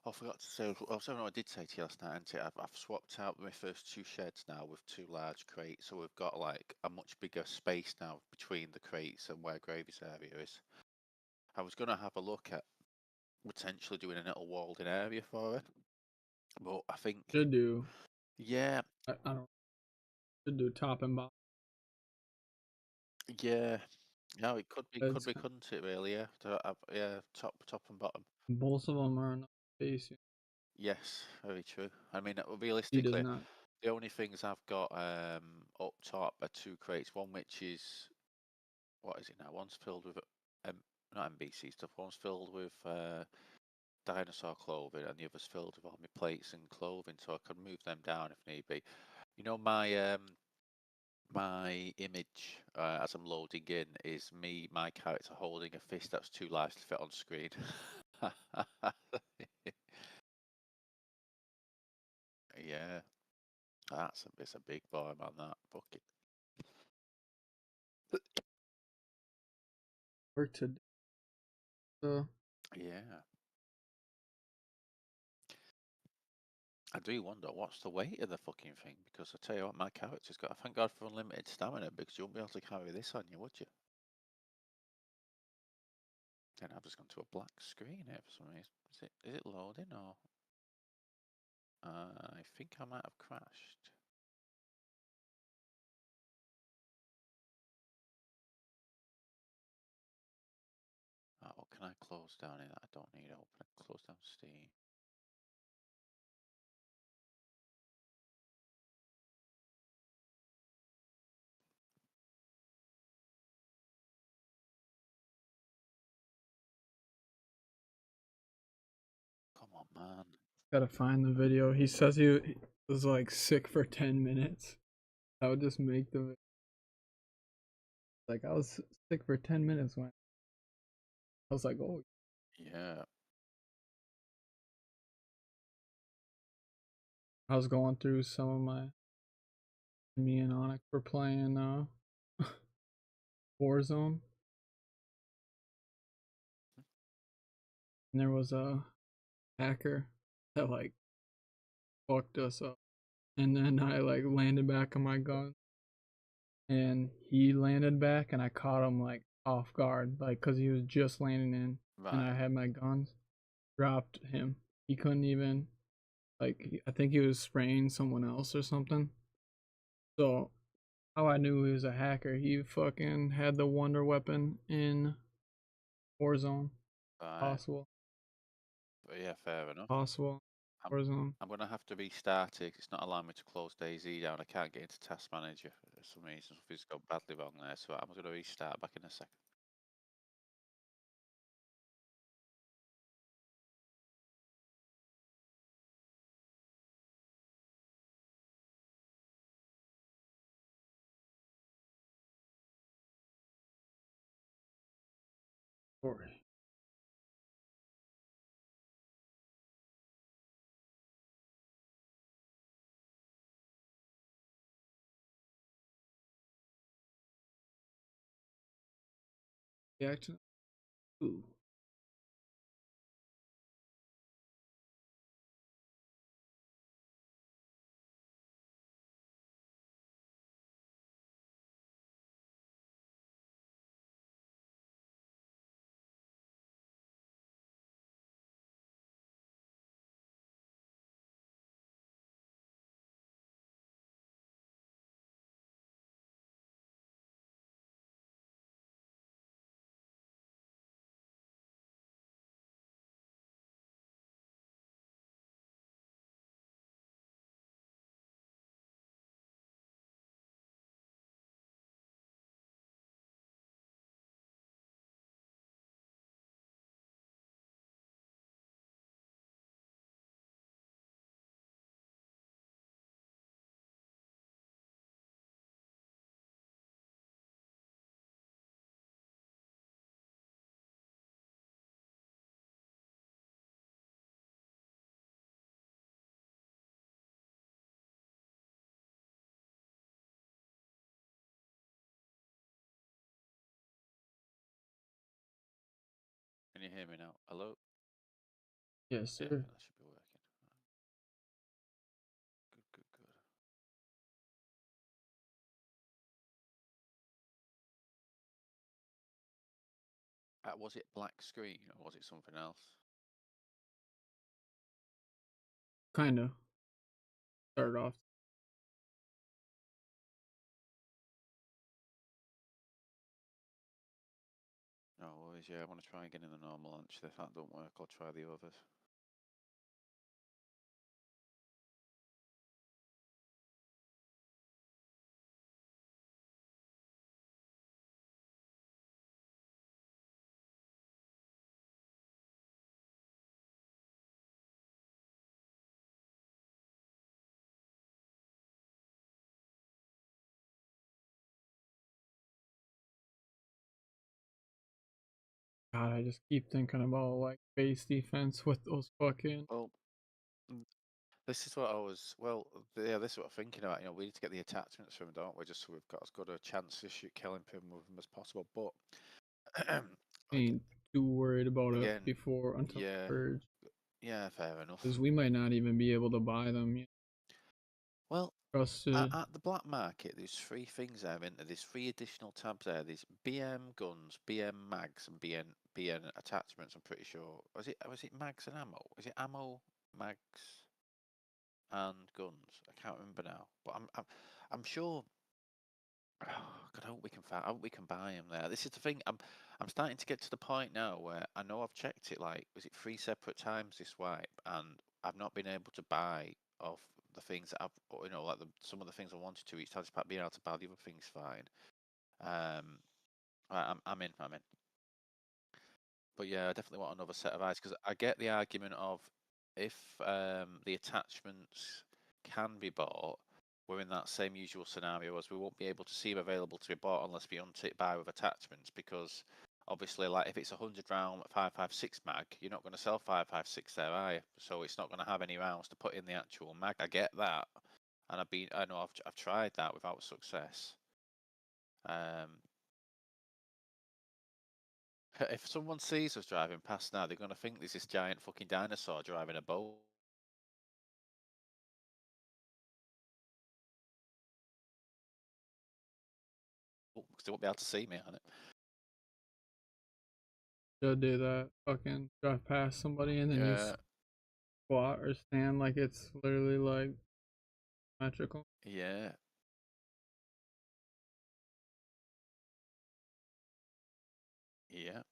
I forgot to say, no, I did say to you last night, ain't it? I've swapped out my first two sheds now with two large crates, so we've got like a much bigger space now between the crates and where Gravy's area is. I was going to have a look at potentially doing a little walled in area for it, but I think, Should do. yeah, I don't. Should do top and bottom. yeah, no, it could be, It's couldn't it? Really, yeah, yeah, top and bottom. both of them are enough space. Yes, very true. I mean, He does realistically, not. the only things I've got up top are two crates. One which is, what is it now? One's filled with not MBC stuff. One's filled with dinosaur clothing, and the other's filled with all my plates and clothing, so I can move them down if need be. You know, my image as I'm loading in is me, my character holding a fist that's too large to fit on screen. Yeah, it's a big boy, man. That fuck it. Work to. Yeah. I do wonder what's the weight of the fucking thing, because I tell you what, my character's got. Thank God for unlimited stamina, because you won't be able to carry this on you, would you? Then I've just gone to a black screen here for some reason. Is it loading or? I think I might have crashed. Oh, what can I close down in that I don't need open? Close down Steam. Come on, man. Gotta find the video. He says he was like sick for 10 minutes. I would just make the like I was sick for 10 minutes when I was like, oh, Yeah. I was going through some of me and Onyx were playing Warzone, and there was a hacker that like fucked us up, and then I like landed back on my gun, and he landed back, and I caught him like off guard, like because he was just landing in, and I Right. had my guns, dropped him. He couldn't even like I think he was spraying someone else or something. So how I knew he was a hacker, he fucking had the wonder weapon in Warzone. Right. Possible. But yeah, fair enough. Possible. I'm Warzone. I'm gonna have to restart it. 'Cause it's not allowing me to close Dayz down. I can't get into Task Manager for some reason. Something's gone badly wrong there, so I'm gonna restart back in a second. Story. Reaction. Ooh. you hear me now? Hello? Yes, Yeah, sir. that should be working. Good, good, good. Was it black screen or was it something else? Kinda. Started off. No worries, yeah, I want to try again in the normal launch. If that don't work, I'll try the others. God, I just keep thinking about like base defense with those fucking. Well, mm, this is what I was. Well, yeah, this is what I'm thinking about. You know, we need to get the attachments from, don't we? Just so we've got as good a chance to shoot killing pin with them as possible. But Ain't too worried about it again, before until yeah, purge, yeah, fair enough. because we might not even be able to buy them. You Well, know, trusted. at the black market, there's three things there, isn't there? There's three additional tabs there. There's BM guns, BM mags, and BN attachments. I'm pretty sure. Was it mags and ammo? Is it ammo, mags, and guns? I can't remember now. But I'm sure. Oh, God, I hope we can find. I hope we can buy them there. This is the thing. I'm starting to get to the point now where I know I've checked it like was it three separate times this wipe, and I've not been able to buy off the things that like some of the things I wanted to each time. Despite being able to buy the other things fine. I'm in. I'm in. But yeah, I definitely want another set of eyes because I get the argument of if the attachments can be bought, we're in that same usual scenario as we won't be able to see them available to be bought unless we untick buy with attachments because obviously like if it's a 100 round 5.56 mag, you're not going to sell 5.56 there, are you? So it's not going to have any rounds to put in the actual mag. I get that, and I know I've tried that without success. If someone sees us driving past now, they're going to think there's this giant fucking dinosaur driving a boat. Because they won't be able to see me on it. Should do that. Fucking drive past somebody and then you Yeah, squat or stand like it's literally like symmetrical. yeah, yeah.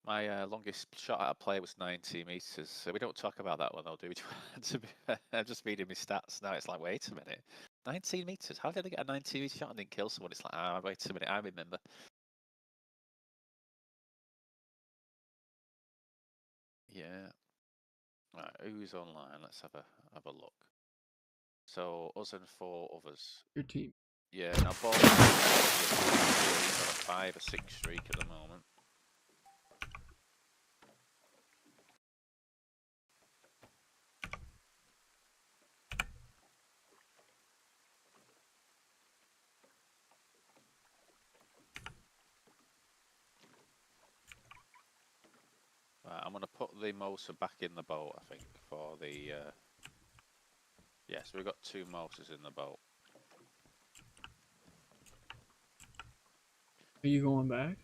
My longest shot at a play was 90 meters. So we don't talk about that one, though, do we? To be fair, I'm just reading my stats now. It's like, wait a minute, 19 meters. How did I get a 90-meter shot and didn't kill someone? It's like, wait a minute, I remember. Yeah. Right, who's online? Let's have a look. So us and four others. Your team. Yeah, now Ball he's on a 5 or 6 streak at the moment. Right, I'm going to put the Mosa back in the boat, I think, for the... Yeah, so we've got 2 Mosas in the boat. Are you going back?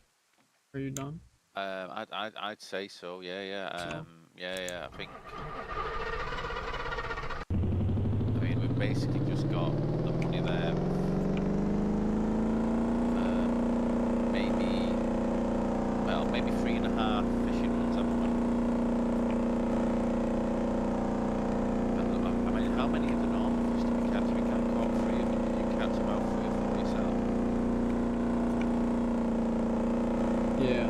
Are you done? I'd say so, yeah. So Yeah, I think... I mean, we've basically just got the money there. Maybe 3.5 fishing runs, haven't we? I mean, how many of the normal fish did we catch? We can't caught 3 of them. Did you catch about 3 or 4 yourself? yeah.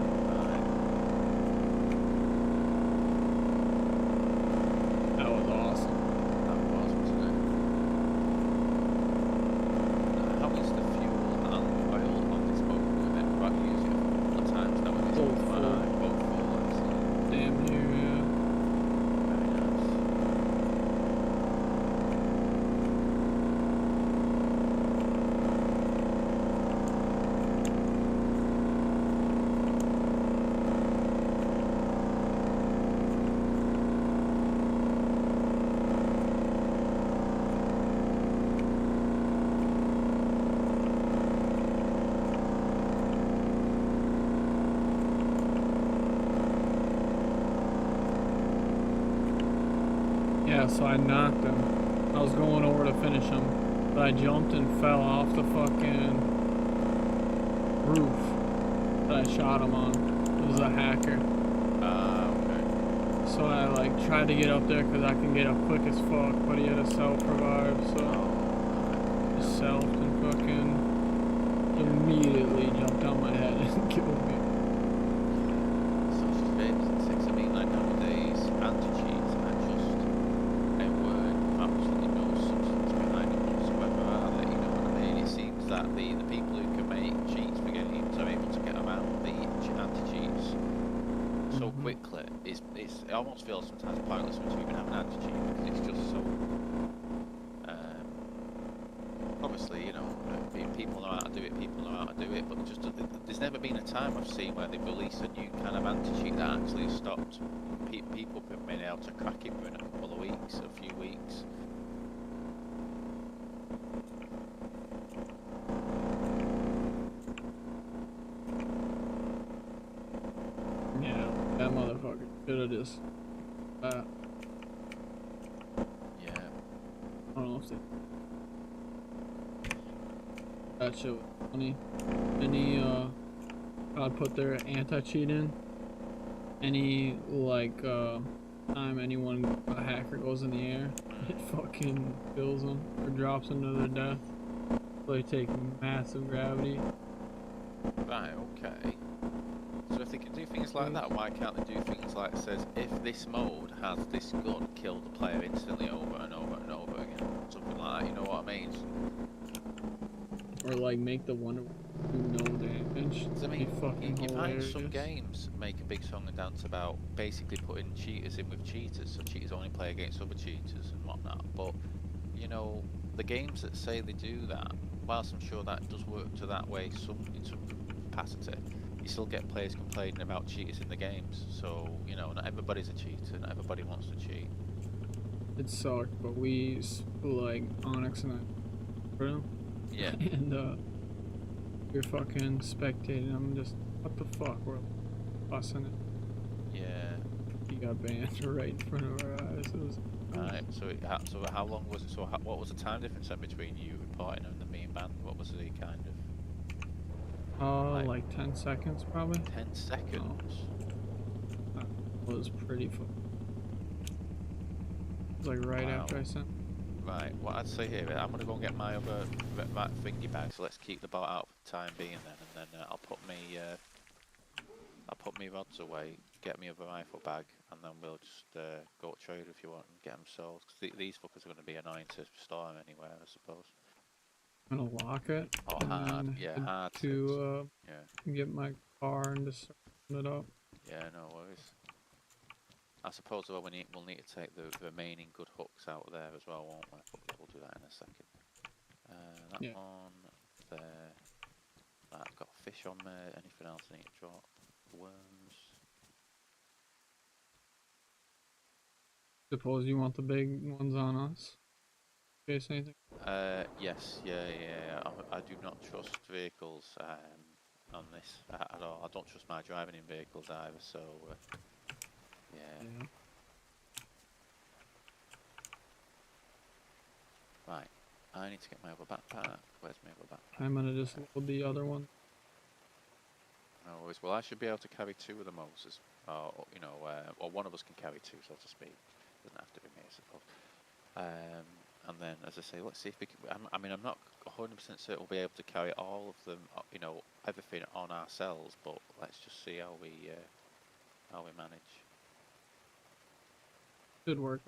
That was awesome. That was, wasn't it? How is the fuel and oil on this boat? We've about used it a couple of times now. Both full, excellent. Damn near, yeah. Very nice. so I knocked him. I was going over to finish him, but I jumped and fell off the fucking roof that I shot him on. It was a hacker. Okay. So I like tried to get up there because I can get up quick as fuck, but he had a self-revive, so I selfed and fucking immediately jumped on my head and killed me. So it's just basics. I mean, like nowadays, anti-cheats are just a word with absolutely no substance behind it whatsoever, are they? You know what I mean? It seems that the people who can make cheats for games are able to get around the anti-cheats so quickly. It almost feels sometimes pointless to even have an anti-cheat because it's just so. Obviously, you know, people know how to do it. People know how to do it, but just there's never been a time I've seen where they've released a new kind of anti-cheat that actually stopped people from being able to crack it within a couple of weeks, a few weeks. Yeah, that motherfucker should have just. Yeah. I don't know if they. That shit was funny. Any I'd put their anti-cheat in. Any like time anyone a hacker goes in the air, it fucking kills them or drops them to their death. So they take massive gravity. Right. Okay. So if they can do things like that, why can't they do things like it says if this mode has this gun, kill the player instantly over and over and over again, something like that. You know what I mean? Or like make the one do no damage. I mean, fucking you find hilarious. some games make a big song and dance about basically putting cheaters in with cheaters, so cheaters only play against other cheaters and whatnot. But you know, the games that say they do that, whilst I'm sure that does work to that way in some capacity, you still get players complaining about cheaters in the games. So you know, not everybody's a cheater, not everybody wants to cheat. It sucked, but we like Onyx and I, Yeah. and you're fucking spectating. I'm just, what the fuck? We're fussing it. Yeah. He got banned right in front of our eyes. It was. Right. So how long was it? So what was the time difference then between you reporting and the being banned? What was the kind of? Like 10 seconds probably. 10 seconds. Oh. That was pretty fun. It was like right after I sent. Right, what I'd say here, I'm gonna go and get my other thingy bag. So let's keep the boat out for the time being then, and then I'll put me rods away, get me other rifle bag, and then we'll just go to trade if you want and get them sold. Because these fuckers are gonna be annoying to store them anywhere, I suppose. I'm gonna lock it. Oh, hard, yeah, hard to yeah. get my car and just open it up. Yeah, no worries. I suppose though we'll need to take the remaining good hooks out there as well, won't we? But we'll do that in a second. That one there. Right, I've got fish on there. Anything else I need to drop? Worms. Suppose you want the big ones on us. In case anything. Yes, yeah. I do not trust vehicles on this at all. I don't trust my driving in vehicles either. So yeah. Right, I need to get my other backpack. Where's my other backpack? I'm gonna just load the other one. No worries. Well, I should be able to carry two of the Moses, you know, or one of us can carry two, so to speak. Doesn't have to be me, I suppose. And then, as I say, let's see if we can. I mean, I'm not 100% certain we'll be able to carry all of them, you know, everything on ourselves. But let's just see how we manage. Should work.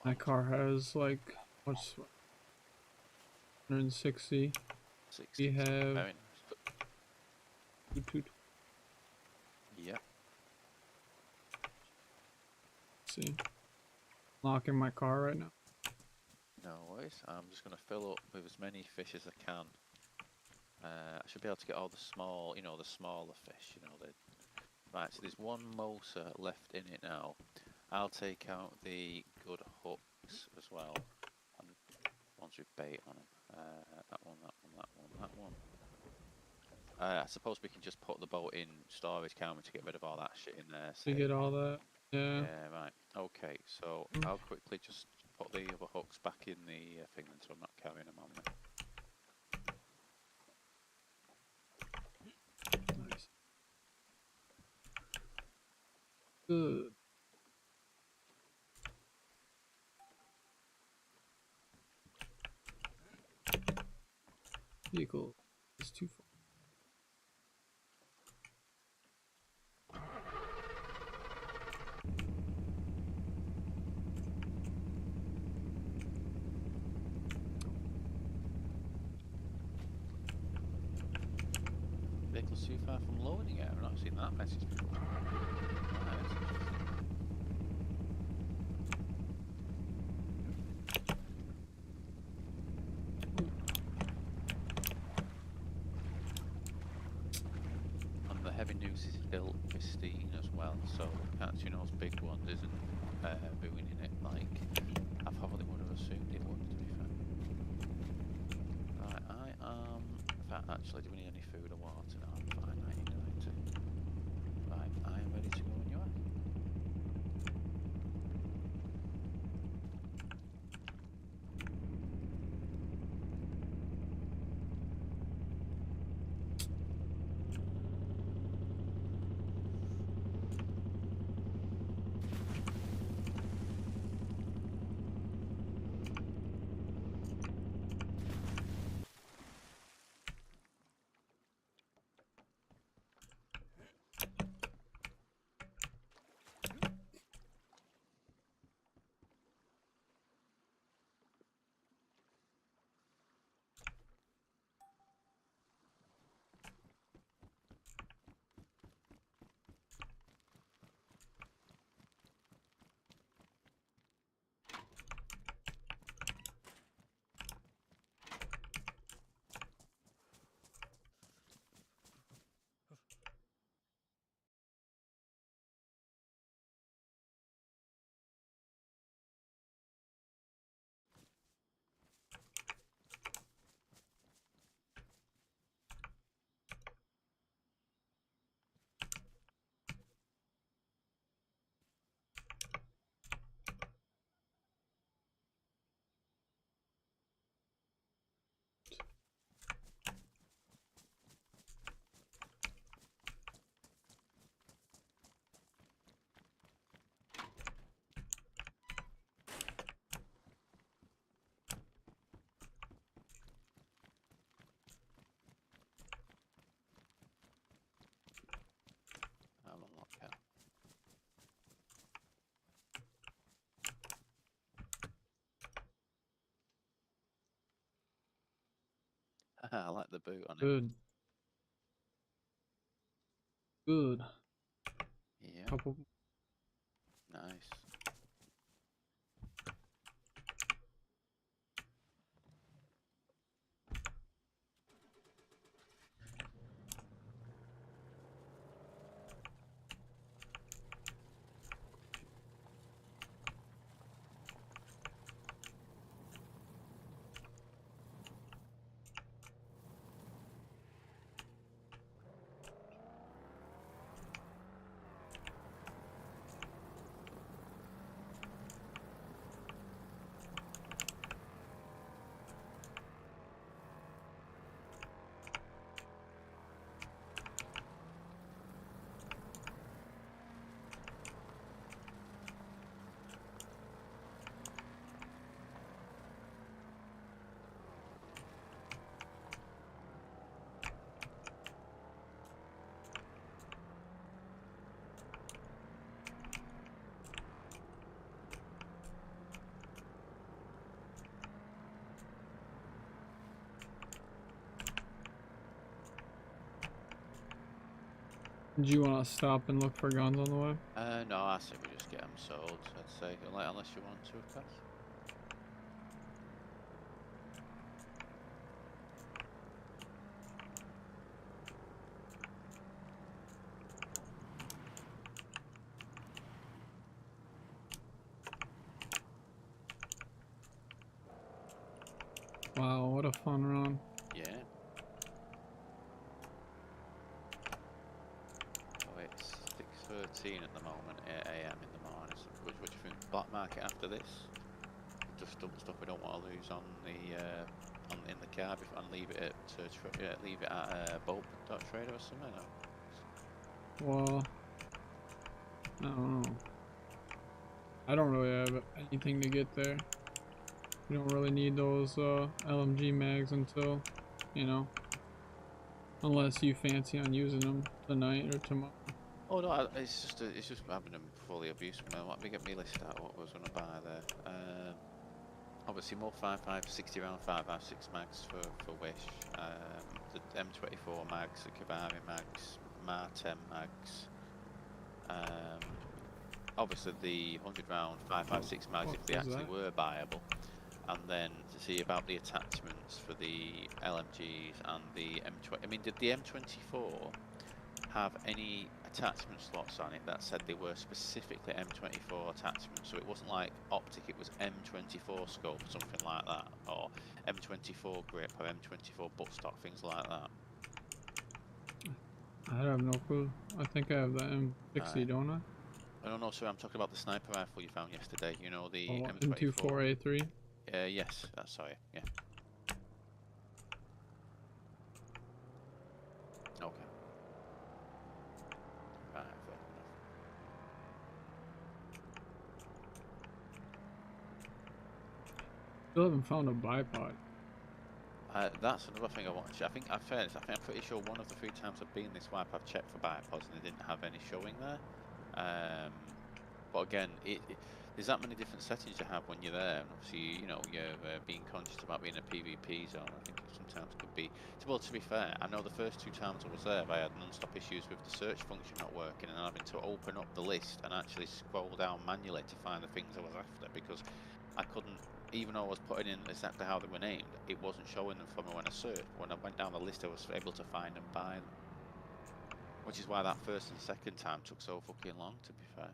My car has like what's 160. 60. We have Very nice. 220. Yep. See, locking my car right now. No worries. I'm just going to fill up with as many fish as I can. I should be able to get all the small, you know, the smaller fish, you know. Right, so there's one mosa left in it now. I'll take out the good hooks as well. And ones with bait on them. That one. I suppose we can just put the boat in storage, can't we, to get rid of all that shit in there. We Say. get all that. Yeah. Yeah, right. Okay, so I'll quickly just put the other hooks back in the thing then, so I'm not carrying them on me. Nice. Good. Vehicle is too far. Vehicle's too far from loading it. I've not seen that message before. Nice. And the heavy news is still pristine as well, so catching those big ones isn't ruining it like I probably would have assumed it would, to be fair. Right, I am... In fact, actually, do we need any food or water? No, I'm fine, 1990. Right, I am ready to go when you are. I'm on lockdown. I like the boot on it. Good. Good. Yeah, Couple. nice. Do you want to stop and look for guns on the way? No, I say we just get them sold, I'd say. Unless you want to, of course. Wow, what a fun run. Yeah. 8:17 at the moment, 8 a.m. in the morning. So what do you think? Black market after this? Just dump stuff we don't want to lose on the in the car and leave it at bulk.trader or something. Well, I don't know. I don't really have anything to get there. We don't really need those LMG mags until, you know, unless you fancy on using them tonight or tomorrow. Oh no, it's just having them fully abused. Let me get me list out what I was going to buy there. Obviously more 5.5 60 round 5.56 mags for Wish. The M24 mags, the Kavari mags, Mar 10 mags. Obviously the 100 round 5.56 mags if they actually were buyable, and then to see about the attachments for the LMGs and the M20. I mean, did the M24 have any attachment slots on it that said they were specifically M24 attachments? So it wasn't like optic, it was M24 scope, something like that, or M24 grip or M24 buttstock, things like that. I have no clue. I think I have the M60, don't I? I don't know, sir. I'm talking about the sniper rifle you found yesterday. You know, the M24. M24A3? Yes, sorry, yeah. Okay. Right, fair enough. Still haven't found a bipod. That's another thing I want to check. I'm pretty sure one of the 3 times I've been this wipe I've checked for bipods and they didn't have any showing there. But again, there's that many different settings you have when you're there, and obviously, you know, you're being conscious about being a PvP zone. I think it sometimes could be. Well, to be fair, I know the first 2 times I was there, I had non-stop issues with the search function not working and having to open up the list and actually scroll down manually to find the things I was after, because I couldn't, even though I was putting in exactly how they were named, it wasn't showing them for me when I searched. When I went down the list, I was able to find and buy them. Which is why that first and second time took so fucking long, to be fair.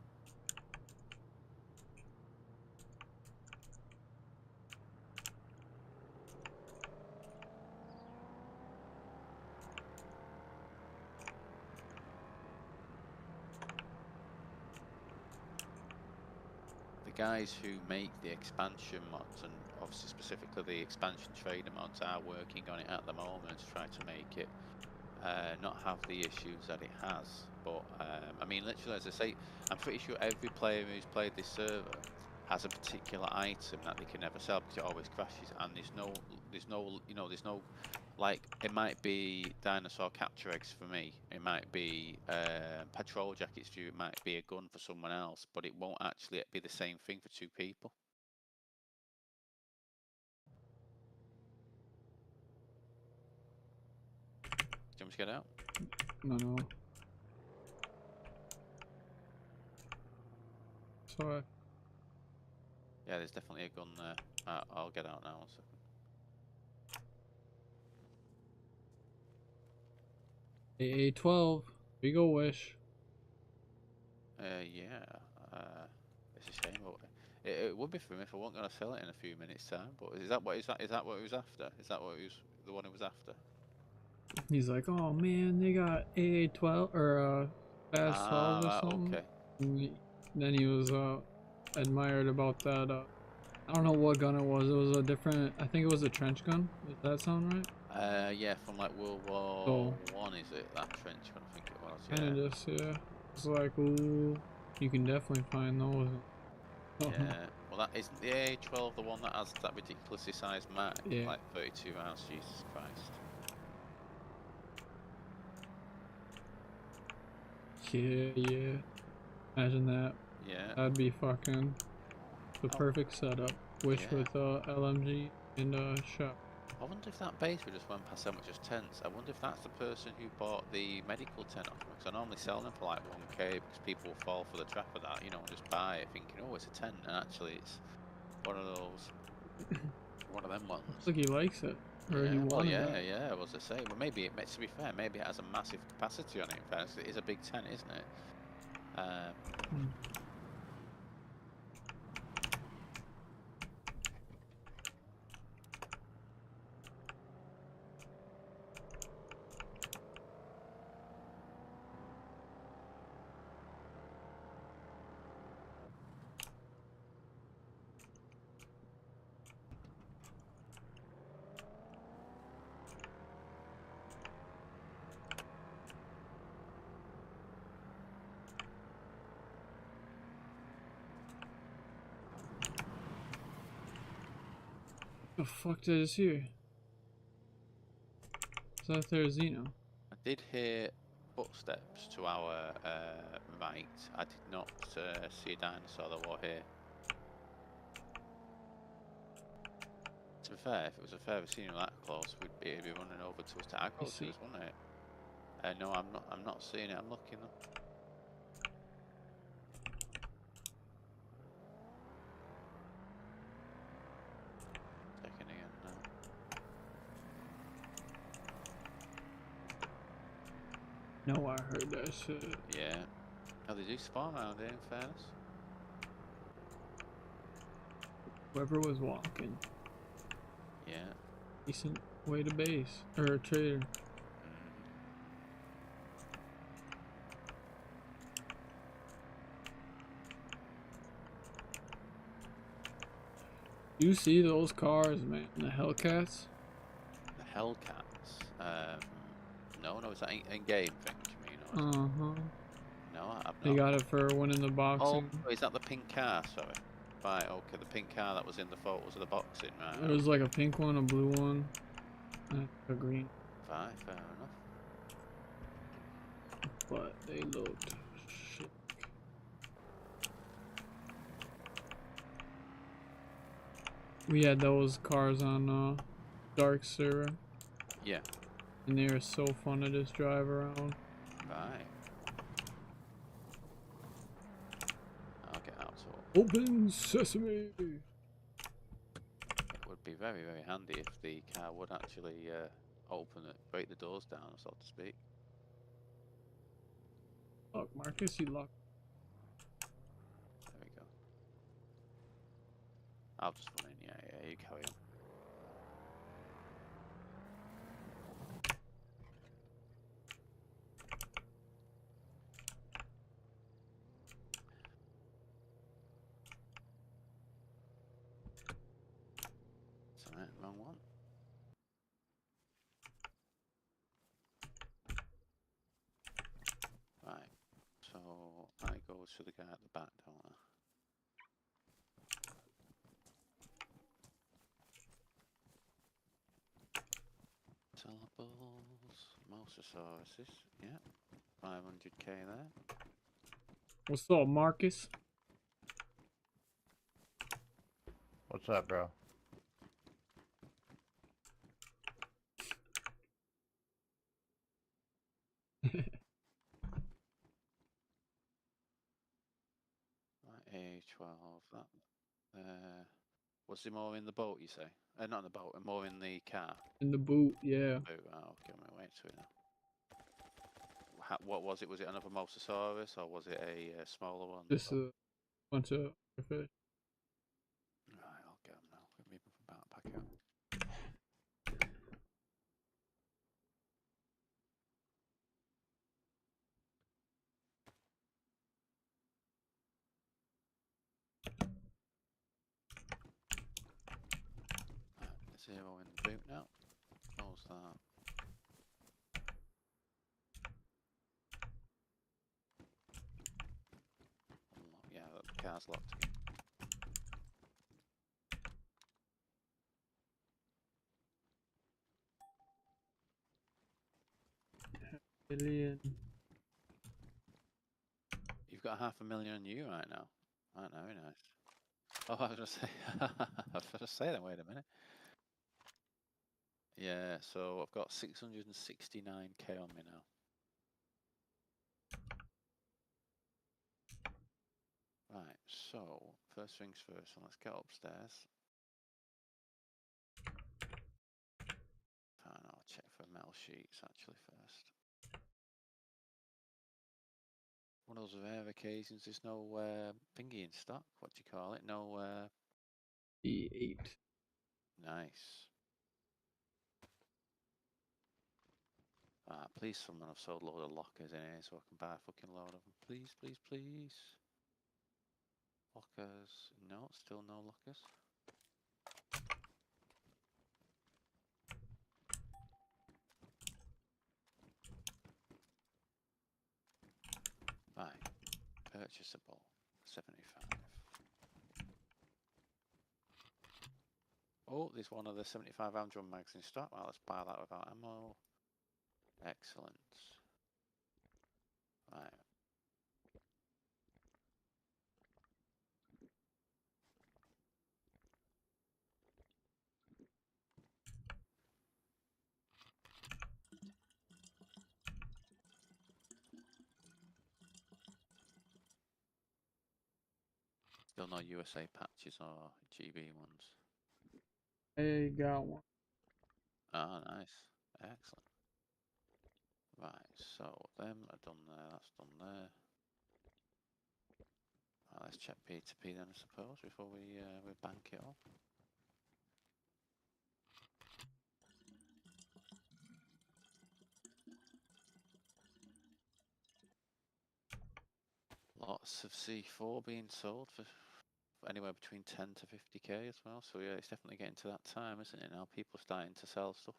Guys who make the expansion mods, and obviously specifically the expansion trader mods, are working on it at the moment to try to make it not have the issues that it has. But I mean, literally, as I say, I'm pretty sure every player who's played this server has a particular item that they can never sell because it always crashes, and there's no like, it might be dinosaur capture eggs for me, it might be patrol jackets for you, it might be a gun for someone else, but it won't actually be the same thing for 2 people. Do you want me to get out? No. Sorry. Yeah, there's definitely a gun there. I'll get out now, 1 second. AA12. We go Wish. Yeah. It's a shame, but it would be for him if I wasn't going to sell it in a few minutes' time. But is that what he was after? Is that what he was the one he was after? He's like, oh man, they got AA12 or Fast 12 or something. Okay. Then he was admired about that. I don't know what gun it was. It was a different. I think it was a trench gun. Does that sound right? Yeah, from like World War One, is it, that trench gun? I think it was. Yeah. Kinda just, yeah. It's like, ooh, you can definitely find those. Yeah. Well, that isn't the AA12 the one that has that ridiculously sized mag, yeah. like 32 rounds. Jesus Christ. Yeah. Imagine that. Yeah. That'd be fucking the perfect setup. Wish with LMG and shot. I wonder if that base we just went past how much just tents. I wonder if that's the person who bought the medical tent off me, because I normally sell them for like 1k because people will fall for the trap of that, you know, and just buy it thinking, oh, it's a tent, and actually it's one of those, one of them ones. Looks like he likes it. Or Yeah, he well, wanted yeah, it. yeah. Well, as I say, well, maybe to be fair, maybe it has a massive capacity on it. In fairness, it is a big tent, isn't it? The fuck did I just hear? Is that Therizino? I did hear footsteps to our right. I did not see a dinosaur that was here. To be fair, if it was a further seen that close, we'd be running over to us to aggro to us, wouldn't it? No, I'm not. I'm not seeing it. I'm looking. Checking again now. No, I heard that shit. Yeah. Oh, they do spawn around here, in fairness. Whoever was walking. Yeah. Decent way to base. Or a trader. You see those cars, man? The Hellcats? The Hellcats. No, it's that in-game thing, do you mean? Or no, I've not. They got it for winning the Oh, boxing. is that the pink car? Sorry. Right, okay, the pink car that was in the photos of the boxing, right? There was like a pink one, a blue one, and a green. Right, fair enough. But they looked shit. We had those cars on Dark server. Yeah. And they are so fun to just drive around. Right. I'll get out to it. Open sesame! It would be very, very handy if the car would actually open it, break the doors down, so to speak. Look, Marcus, you luck. There we go. I'll just run in, yeah, you carry on. Sorry, wrong one. Right, so I go to the guy at the back, don't I? Syllables, Mosasauruses, yeah, 500k there. What's up, Marcus? What's up, bro? Right, A12, that, was there more in the boat, you say? Not in the boat, more in the car? In the boot, yeah. Oh, okay, I'm gonna wait to it now. What was it? Was it another Mosasaurus, or was it a smaller one? Just a bunch of fish. Right, I'll get them now. Let me move them back out. Right, 0 in the boot now. Close that. Unlock. Yeah, the car's locked again. Alien. You've got 500,000 on you right now. Right, very nice. Oh, I was gonna say, I was gonna say that. Wait a minute. Yeah, so I've got 669k on me now. Right, so first things first, so let's get upstairs. Fine, I'll check for metal sheets actually first. One of those rare occasions, there's no thingy in stock. What do you call it? No. E8. Nice. Please, someone have sold a load of lockers in here so I can buy a fucking load of them. Please, please, please. Lockers. No, still no lockers. Right. Purchasable. 75. Oh, there's one of the 75 round drum mags in stock. Well, let's buy that without ammo. Excellent. Right. Still no USA patches or GB ones. I got one. Ah, nice. Excellent. Right, so them are done there, that's done there. Right, let's check P2P then, I suppose, before we bank it off. Lots of C4 being sold for anywhere between 10 to 50k as well. So yeah, it's definitely getting to that time, isn't it? Now people are starting to sell stuff.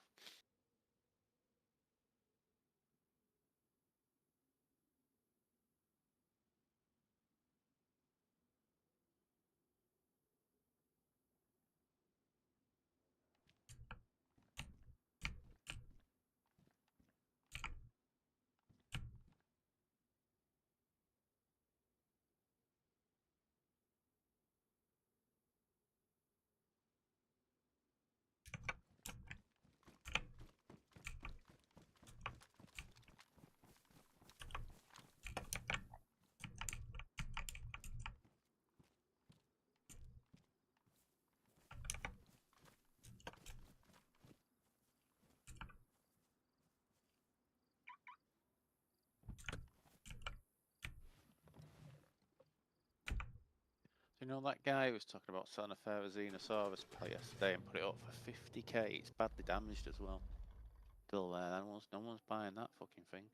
So, you know that guy who was talking about selling a Ferrozenosaurus plate yesterday and put it up for 50k? It's badly damaged as well. Still there. No one's buying that fucking thing.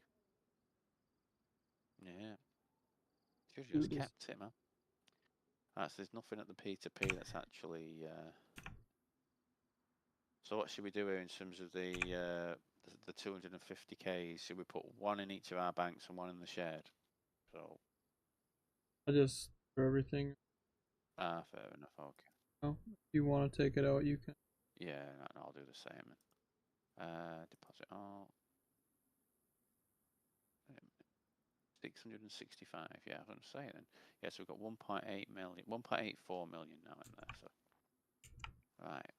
Yeah. Should have just Dude, kept it, man. Right, so there's nothing at the P2P that's actually. So what should we do here in terms of the 250k? Should we put one in each of our banks and one in the shared? So I just threw everything. fair enough. Okay. Oh, if you want to take it out, you can. Yeah, no, I'll do the same. Deposit all. 665. Yeah, I'm saying then. Yeah, so we've got 1.8 million, 1.84 million now in there. So right.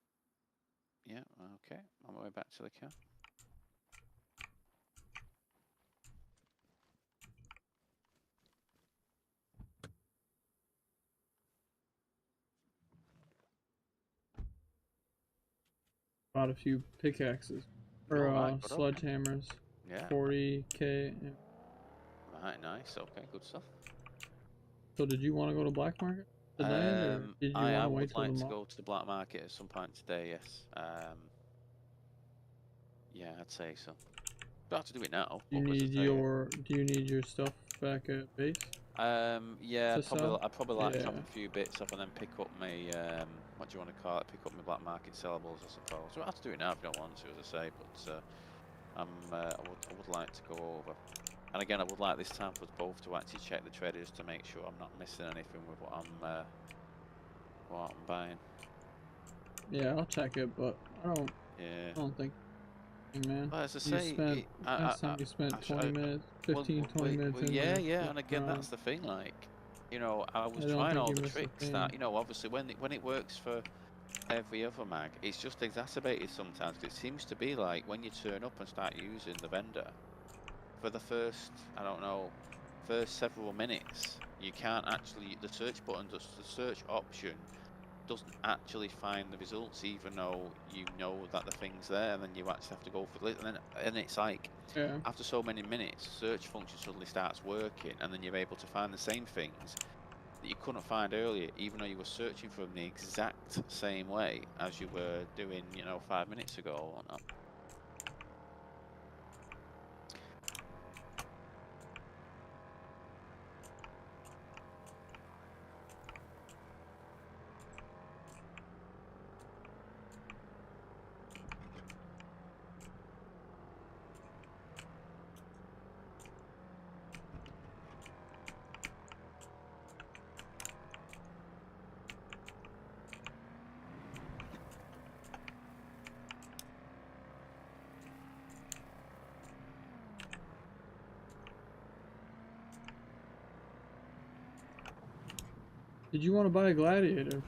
Yeah. Okay. On my way back to the car. Bought a few pickaxes or Alright, good. Okay. sledgehammers. Yeah. 40k. Yeah. Right. Nice. Okay. Good stuff. So did you want to go to black market tonight, or did you I want to wait would till like to tomorrow? go to the black market at some point today. Yes. Yeah, I'd say so. Don't have to do it now. Do you But as need I say, your stuff back at base yeah, to sell? I'd probably like to Yeah. chop a few bits up and then pick up my what do you want to call it? Pick up my black market sellables, I suppose. We don't have to do it now if you don't want to, as I say. But I would like to go over. And again, I would like this time for us both to actually check the traders to make sure I'm not missing anything with what I'm buying. Yeah, I'll check it, but Yeah. I don't think, man. Well, as I You say, spent last time you spent 20 minutes, 15, 20 minutes in yeah, there. yeah, and again, that's the thing. Like, you know, I was I don't trying think all you the missed a tricks thing. that, you know, obviously when it works for every other mag, it's just exacerbated sometimes. It seems to be like when you turn up and start using the vendor for the first, I don't know, first several minutes, you can't actually the search button, the search option doesn't actually find the results, even though you know that the thing's there, and then you actually have to go for it, and it's like Yeah. after so many minutes, search function suddenly starts working, and then you're able to find the same things that you couldn't find earlier, even though you were searching for them the exact same way as you were doing, you know, 5 minutes ago or whatnot. Did you want to buy a gladiator?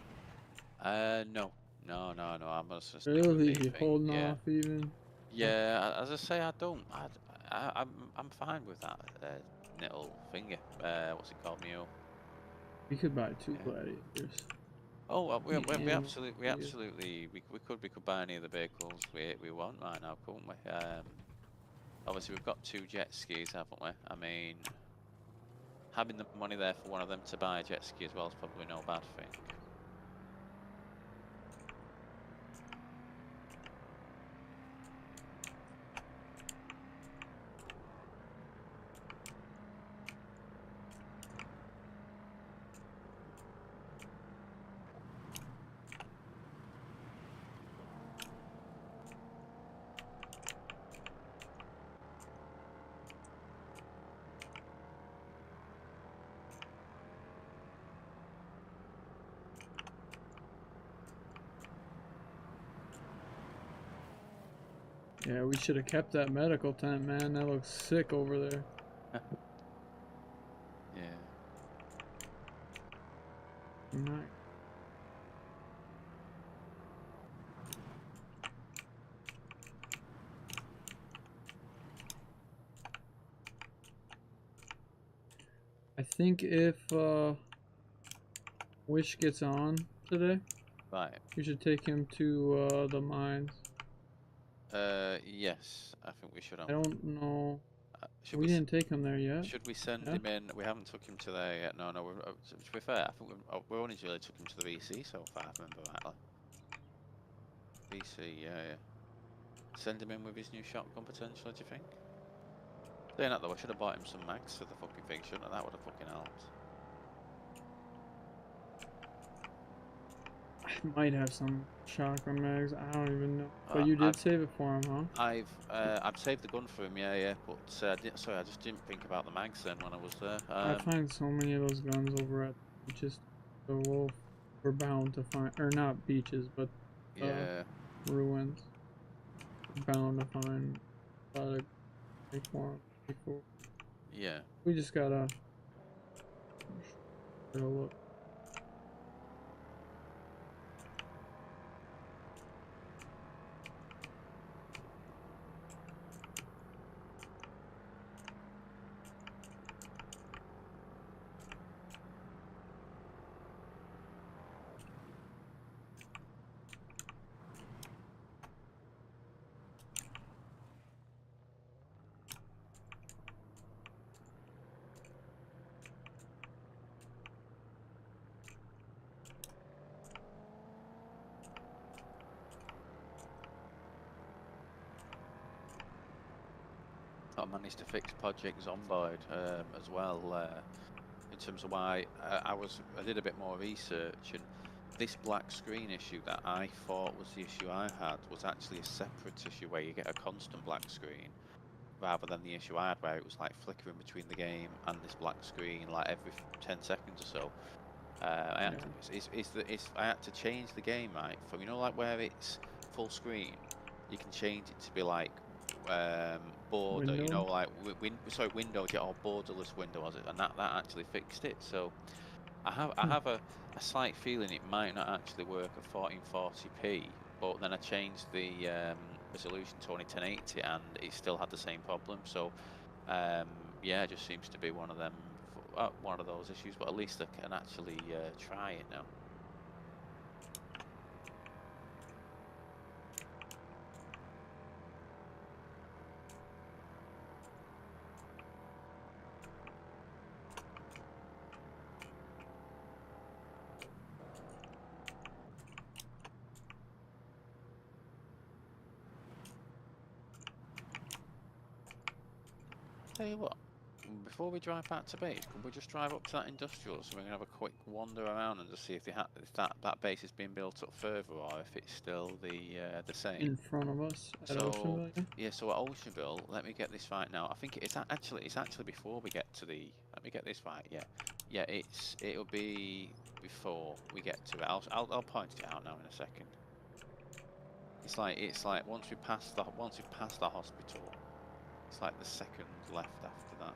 No. No, no, no. I'm just gonna stick with Really? the You thing. holding Yeah. off even? Yeah, as I say, I don't. I'm fine with that little finger. What's it called, Mule? We could buy 2 Yeah. gladiators. Oh, well, we, The we, we animal absolutely, field. we could buy any of the vehicles we want right now, couldn't we? Obviously we've got 2 jet skis, haven't we? I mean, having the money there for one of them to buy a jet ski as well is probably no bad thing. Yeah, we should have kept that medical tent, man. That looks sick over there. Yeah. Nice. I think if Wish gets on today, Right. we should take him to the mines. Yes, I think we should. I don't know. Should We we? didn't take him there yet. Should we send Yeah. him in? We haven't took him to there yet. No, no. To be fair, I think we only really took him to the VC so far. If I remember rightly. VC, yeah, yeah. Send him in with his new shotgun potentially. Do you think? Saying that though, I should have bought him some mags for the fucking thing, shouldn't I? That would have fucking helped. I might have some shotgun mags. I don't even know. But Uh, you did I've save it for him, huh? I've saved the gun for him, yeah, yeah. But sorry, I just didn't think about the mags then when I was there. I find so many of those guns over at beaches, so we're bound to find, or not beaches, but Yeah, ruins. We're bound to find a lot of great forms before. yeah. We just gotta look. I managed to fix Project Zomboid as well. In terms of why I did a bit more research, and this black screen issue that I thought was the issue I had was actually a separate issue where you get a constant black screen rather than the issue I had where it was like flickering between the game and this black screen like every 10 seconds or so. I had I had to change the game, right, from, you know, like where it's full screen, you can change it to be like border, you know, Window. like windows, yeah, or borderless window was it, and that actually fixed it. So I have a slight feeling it might not actually work at 1440p, but then I changed the resolution to only 1080 and it still had the same problem. So yeah, it just seems to be one of them, one of those issues. But at least I can actually try it now. Tell you what, before we drive back to base, could we just drive up to that industrial so we can have a quick wander around and just see if that base is being built up further or if it's still the same. In front of us at So Oceanville, yeah? yeah, so at Oceanville, let me get this right now. I think it's actually before we get to the. Let me get this right. Yeah, yeah. It'll be before we get to it. I'll point it out now in a second. It's like once we pass the hospital, it's like the second left after that.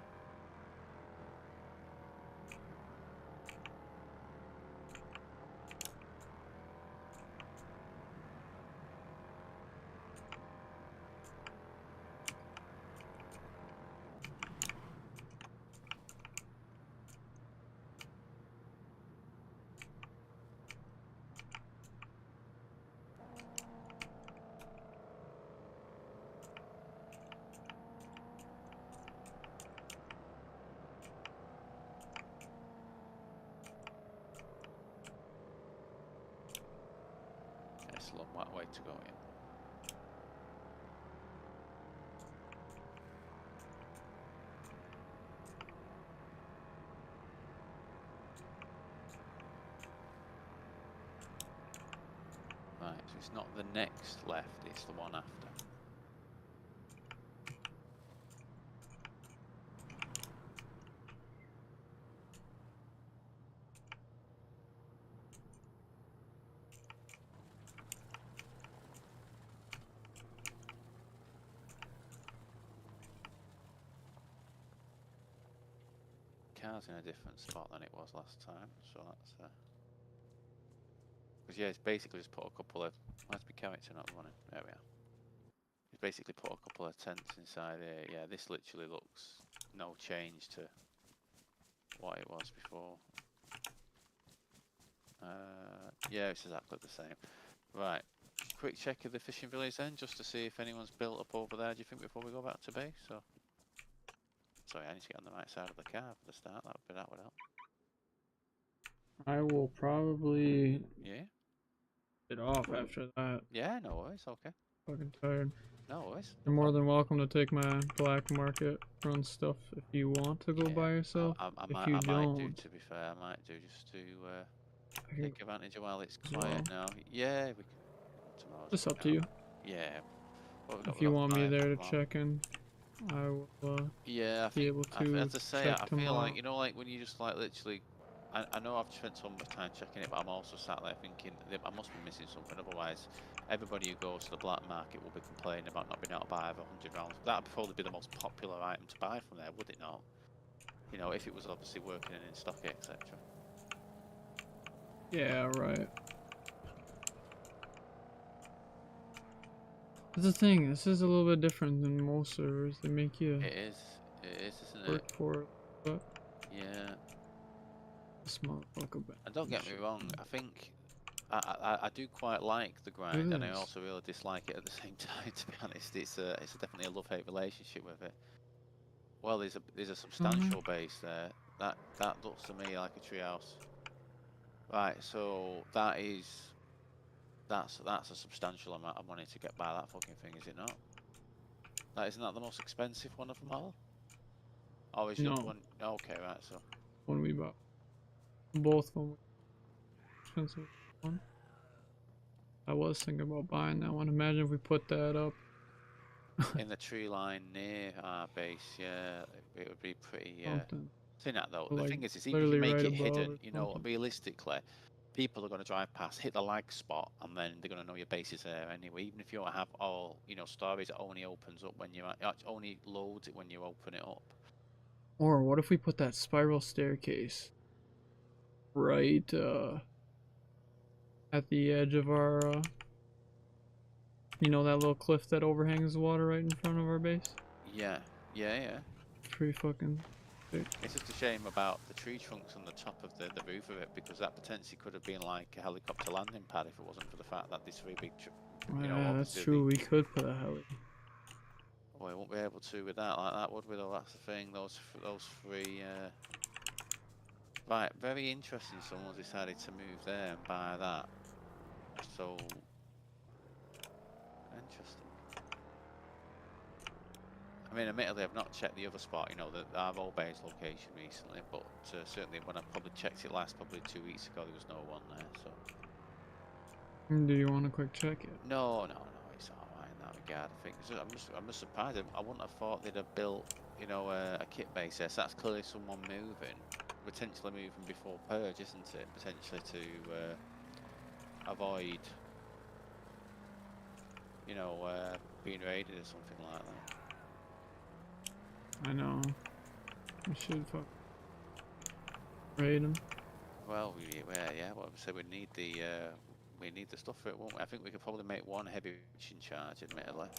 Nice long way to go in. Right, so it's not the next left, it's the one after. Car's in a different spot than it was last time, so that's because yeah, it's basically just put a couple of. Where's my character not running? There we are. It's basically put a couple of tents inside here. Yeah, this literally looks no change to what it was before. Yeah, it's exactly the same. Right, quick check of the fishing village then, just to see if anyone's built up over there. Do you think before we go back to base? So, sorry, I need to get on the right side of the car for the start. That would help. I will probably Yeah. get off after that. Yeah, no worries. Okay. Fucking tired. No worries. You're more than welcome to take my black market run stuff if you want to go by yourself. I If might, you I might do. don't, To be fair, I might do just to I can take advantage of while it's as quiet well. now. Yeah, we can. Tomorrow's It's up to out. you. Yeah. Well, If you want me 5 there to tomorrow. check in, I will Yeah, I be think able I to have to say, check I feel tomorrow. like, you know, like when you just like literally. I know I've spent so much time checking it, but I'm also sat there thinking that I must be missing something. Otherwise, everybody who goes to the black market will be complaining about not being able to buy over 100 rounds. That would probably be the most popular item to buy from there, would it not? You know, if it was obviously working and in stock, etc. Yeah, right. That's the thing, this is a little bit different than most servers. They make you It is, isn't work it? for it. But Yeah. this motherfucker back. And don't get me wrong, I think I do quite like the Look grind, at and I this. also really dislike it at the same time. To be honest, it's definitely a love-hate relationship with it. Well, there's a substantial base there. That looks to me like a treehouse. Right, so that's a substantial amount of money to get by that fucking thing, is it not? Isn't that the most expensive one of them all? Or is the other No, one? Okay, right. So when we bought both of them were expensive. One. I was thinking about buying that one. Imagine if we put that up. in the tree line near our base, yeah, it would be pretty. Something. See that though, the Like thing is even if you literally make right it above hidden, or you know, something. realistically, people are going to drive past, hit the lag spot, and then they're going to know your base is there anyway. Even if you don't have all, you know, stories, it only opens up when it only loads it when you open it up. Or what if we put that spiral staircase right at the edge of our you know that little cliff that overhangs the water right in front of our base? Yeah, yeah. Pretty fucking sick. It's just a shame about the tree trunks on the top of the roof of it, because that potentially could have been like a helicopter landing pad if it wasn't for the fact that these three big, you know, Yeah, that's obviously true. We could put a heli. well, we won't be able to with that like that, would we? Though that's the thing. Those three. Right, very interesting. Someone's decided to move there and buy that. So interesting. I mean, admittedly, I've not checked the other spot. You know, our old base location recently, but certainly when I probably checked it last, probably 2 weeks ago, there was no one there. So. Do you want to quick check it? No, it's alright in that regard. I think I'm just surprised. I wouldn't have thought they'd have built, you know, a kit base there. So that's clearly someone moving, potentially moving before purge, isn't it? Potentially to avoid, you know, being raided or something like that. I know. We should fuck raid him. Well, yeah. Well, so we need the stuff for it, won't we? I think we could probably make one heavy in charge, admittedly.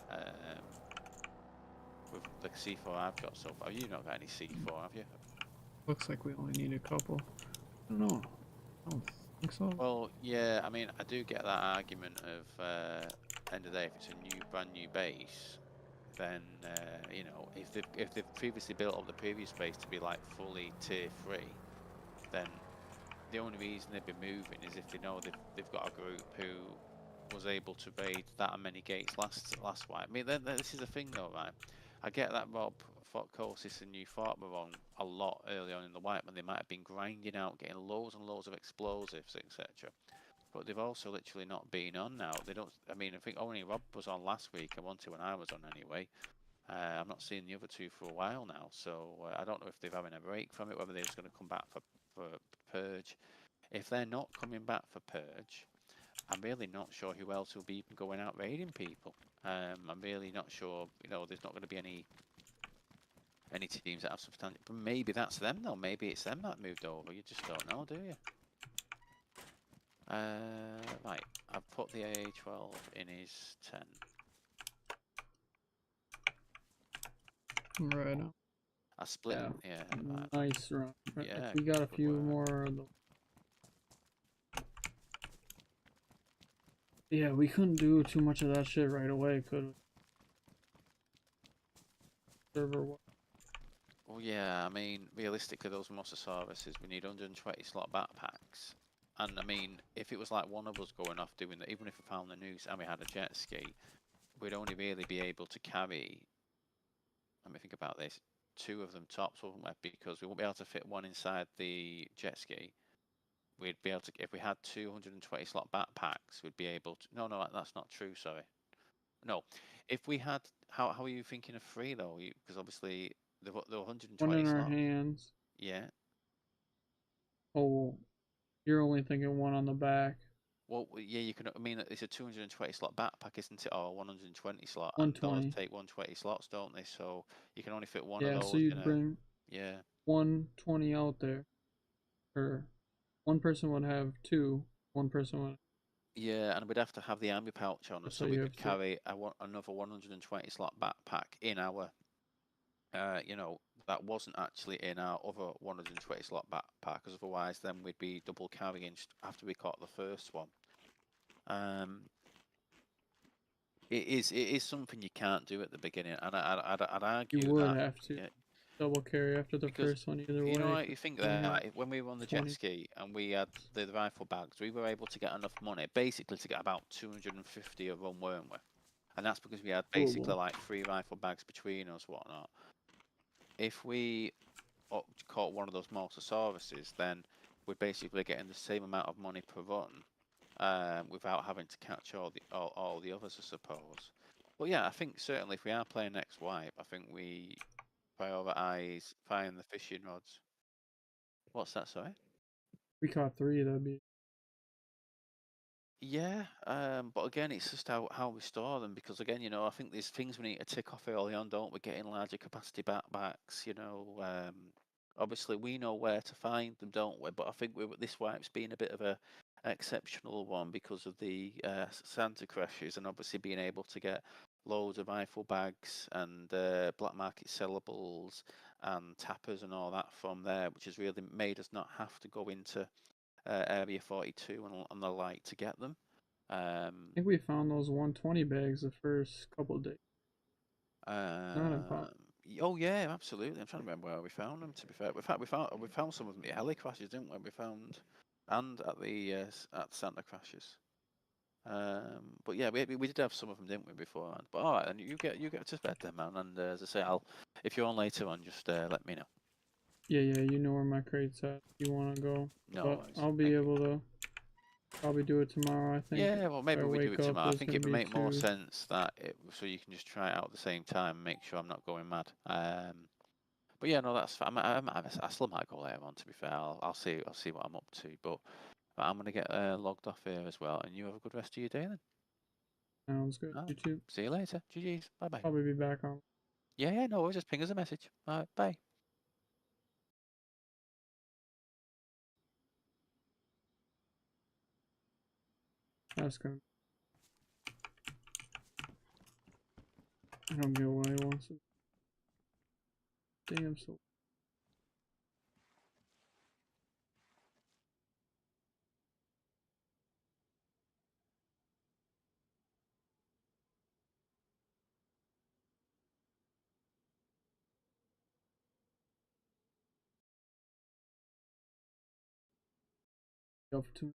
With the C4 I've got so far. You've not got any C4, have you? Looks like we only need a couple. I don't know. I don't think so. Well, yeah, I mean, I do get that argument of, end of the day, if it's a brand new base, then, you know, if they've previously built up the previous base to be like fully tier 3, then the only reason they'd be moving is if they know they've got a group who was able to raid that many gates last wipe. I mean, this is the thing though, right? I get that Rob Courses and New Fort were on a lot early on in the wipe, and they might have been grinding out, getting loads and loads of explosives, etc. But they've also literally not been on now. They don't. I mean, I think only Rob was on last week, and wanted when I was on anyway. I'm not seeing the other two for a while now, so I don't know if they're having a break from it, whether they're just going to come back for Purge. If they're not coming back for Purge, I'm really not sure who else will be even going out raiding people. I'm really not sure. You know, there's not going to be any teams that have substantial. But maybe that's them though. Maybe it's them that moved over. You just don't know, do you? Right. I've put the AA12 in his 10. Right now. I split. Yeah. Yeah. Right. Nice run. Right. Yeah. We got a good few work. more. Yeah, we couldn't do too much of that shit right away, could we? Server. Well, yeah. I mean, realistically, those Mosasaurus, we need 120 slot backpacks. And I mean, if it was like one of us going off doing that, even if we found the noose and we had a jet ski, we'd only really be able to carry. Let me think about this. 2 of them tops, wouldn't we? Because we won't be able to fit one inside the jet ski. We'd be able to, if we had 220 slot backpacks, we'd be able to. No, that's not true. Sorry. No, if we had, how are you thinking of 3 though? Because obviously the 120 One in our slots. hands. Yeah. Oh, you're only thinking one on the back. Well, yeah, you can. I mean, it's a 220 slot backpack, isn't it? Or 120 slot, and 120. those take 120 slots, don't they? So you can only fit one Yeah, of so those. you'd bring Yeah. 120 out there. Or one person would have 2. One person would. Yeah, and we'd have to have the ambi pouch on us, So so we you could have 3. carry another 120 slot backpack in our. You know, that wasn't actually in our other 120 slot backpack, because otherwise then we'd be double carrying after we caught the first one. It is something you can't do at the beginning, and I'd argue You would that. have to Yeah, double carry after the because first one either way. you know what you think there, like, when we were on the jet 20. ski and we had the rifle bags, we were able to get enough money basically to get about 250 a run, weren't we? And that's because we had basically Doable. like 3 rifle bags between us, whatnot. If we caught one of those Mortosauruses, then we're basically getting the same amount of money per run, without having to catch all the others, I suppose. But yeah, I think certainly if we are playing next wipe, I think we prioritize finding the fishing rods. What's that, sorry? We caught 3, that'd be. Yeah, but again, it's just how we store them, because again, you know, I think there's things we need to tick off early on, don't we? Getting larger capacity backpacks, you know. Obviously we know where to find them, don't we? But I think this wipe's been a bit of a exceptional one because of the Santa crashes, and obviously being able to get loads of rifle bags and black market sellables and tappers and all that from there, which has really made us not have to go into Area 42 and the like to get them. I think we found those 120 bags the first couple of days. Not impossible. Oh yeah, absolutely. I'm trying to remember where we found them. To be fair, in fact, we found some of them at heli crashes, didn't we? We found and at the Santa crashes. But yeah, we did have some of them, didn't we, beforehand? But all right, then you get to bed then, man. And as I say, if you're on later on, just let me know. Yeah, you know where my crate's at. You want to go? No But worries. I'll be able to probably do it tomorrow. I think. Yeah, well, maybe we do it tomorrow. I think it would be make more too. sense that so you can just try it out at the same time and make sure I'm not going mad. But yeah, no, that's fine. I still might go later on. To be fair, I'll see what I'm up to. But I'm gonna get logged off here as well. And you have a good rest of your day then. Sounds good. Oh, You too. see you later. GG's. Bye bye. Probably be back on. Yeah, no worries. Just ping us a message. All right, bye. That's good. I don't get what he wants. Damn, so. Go for 2.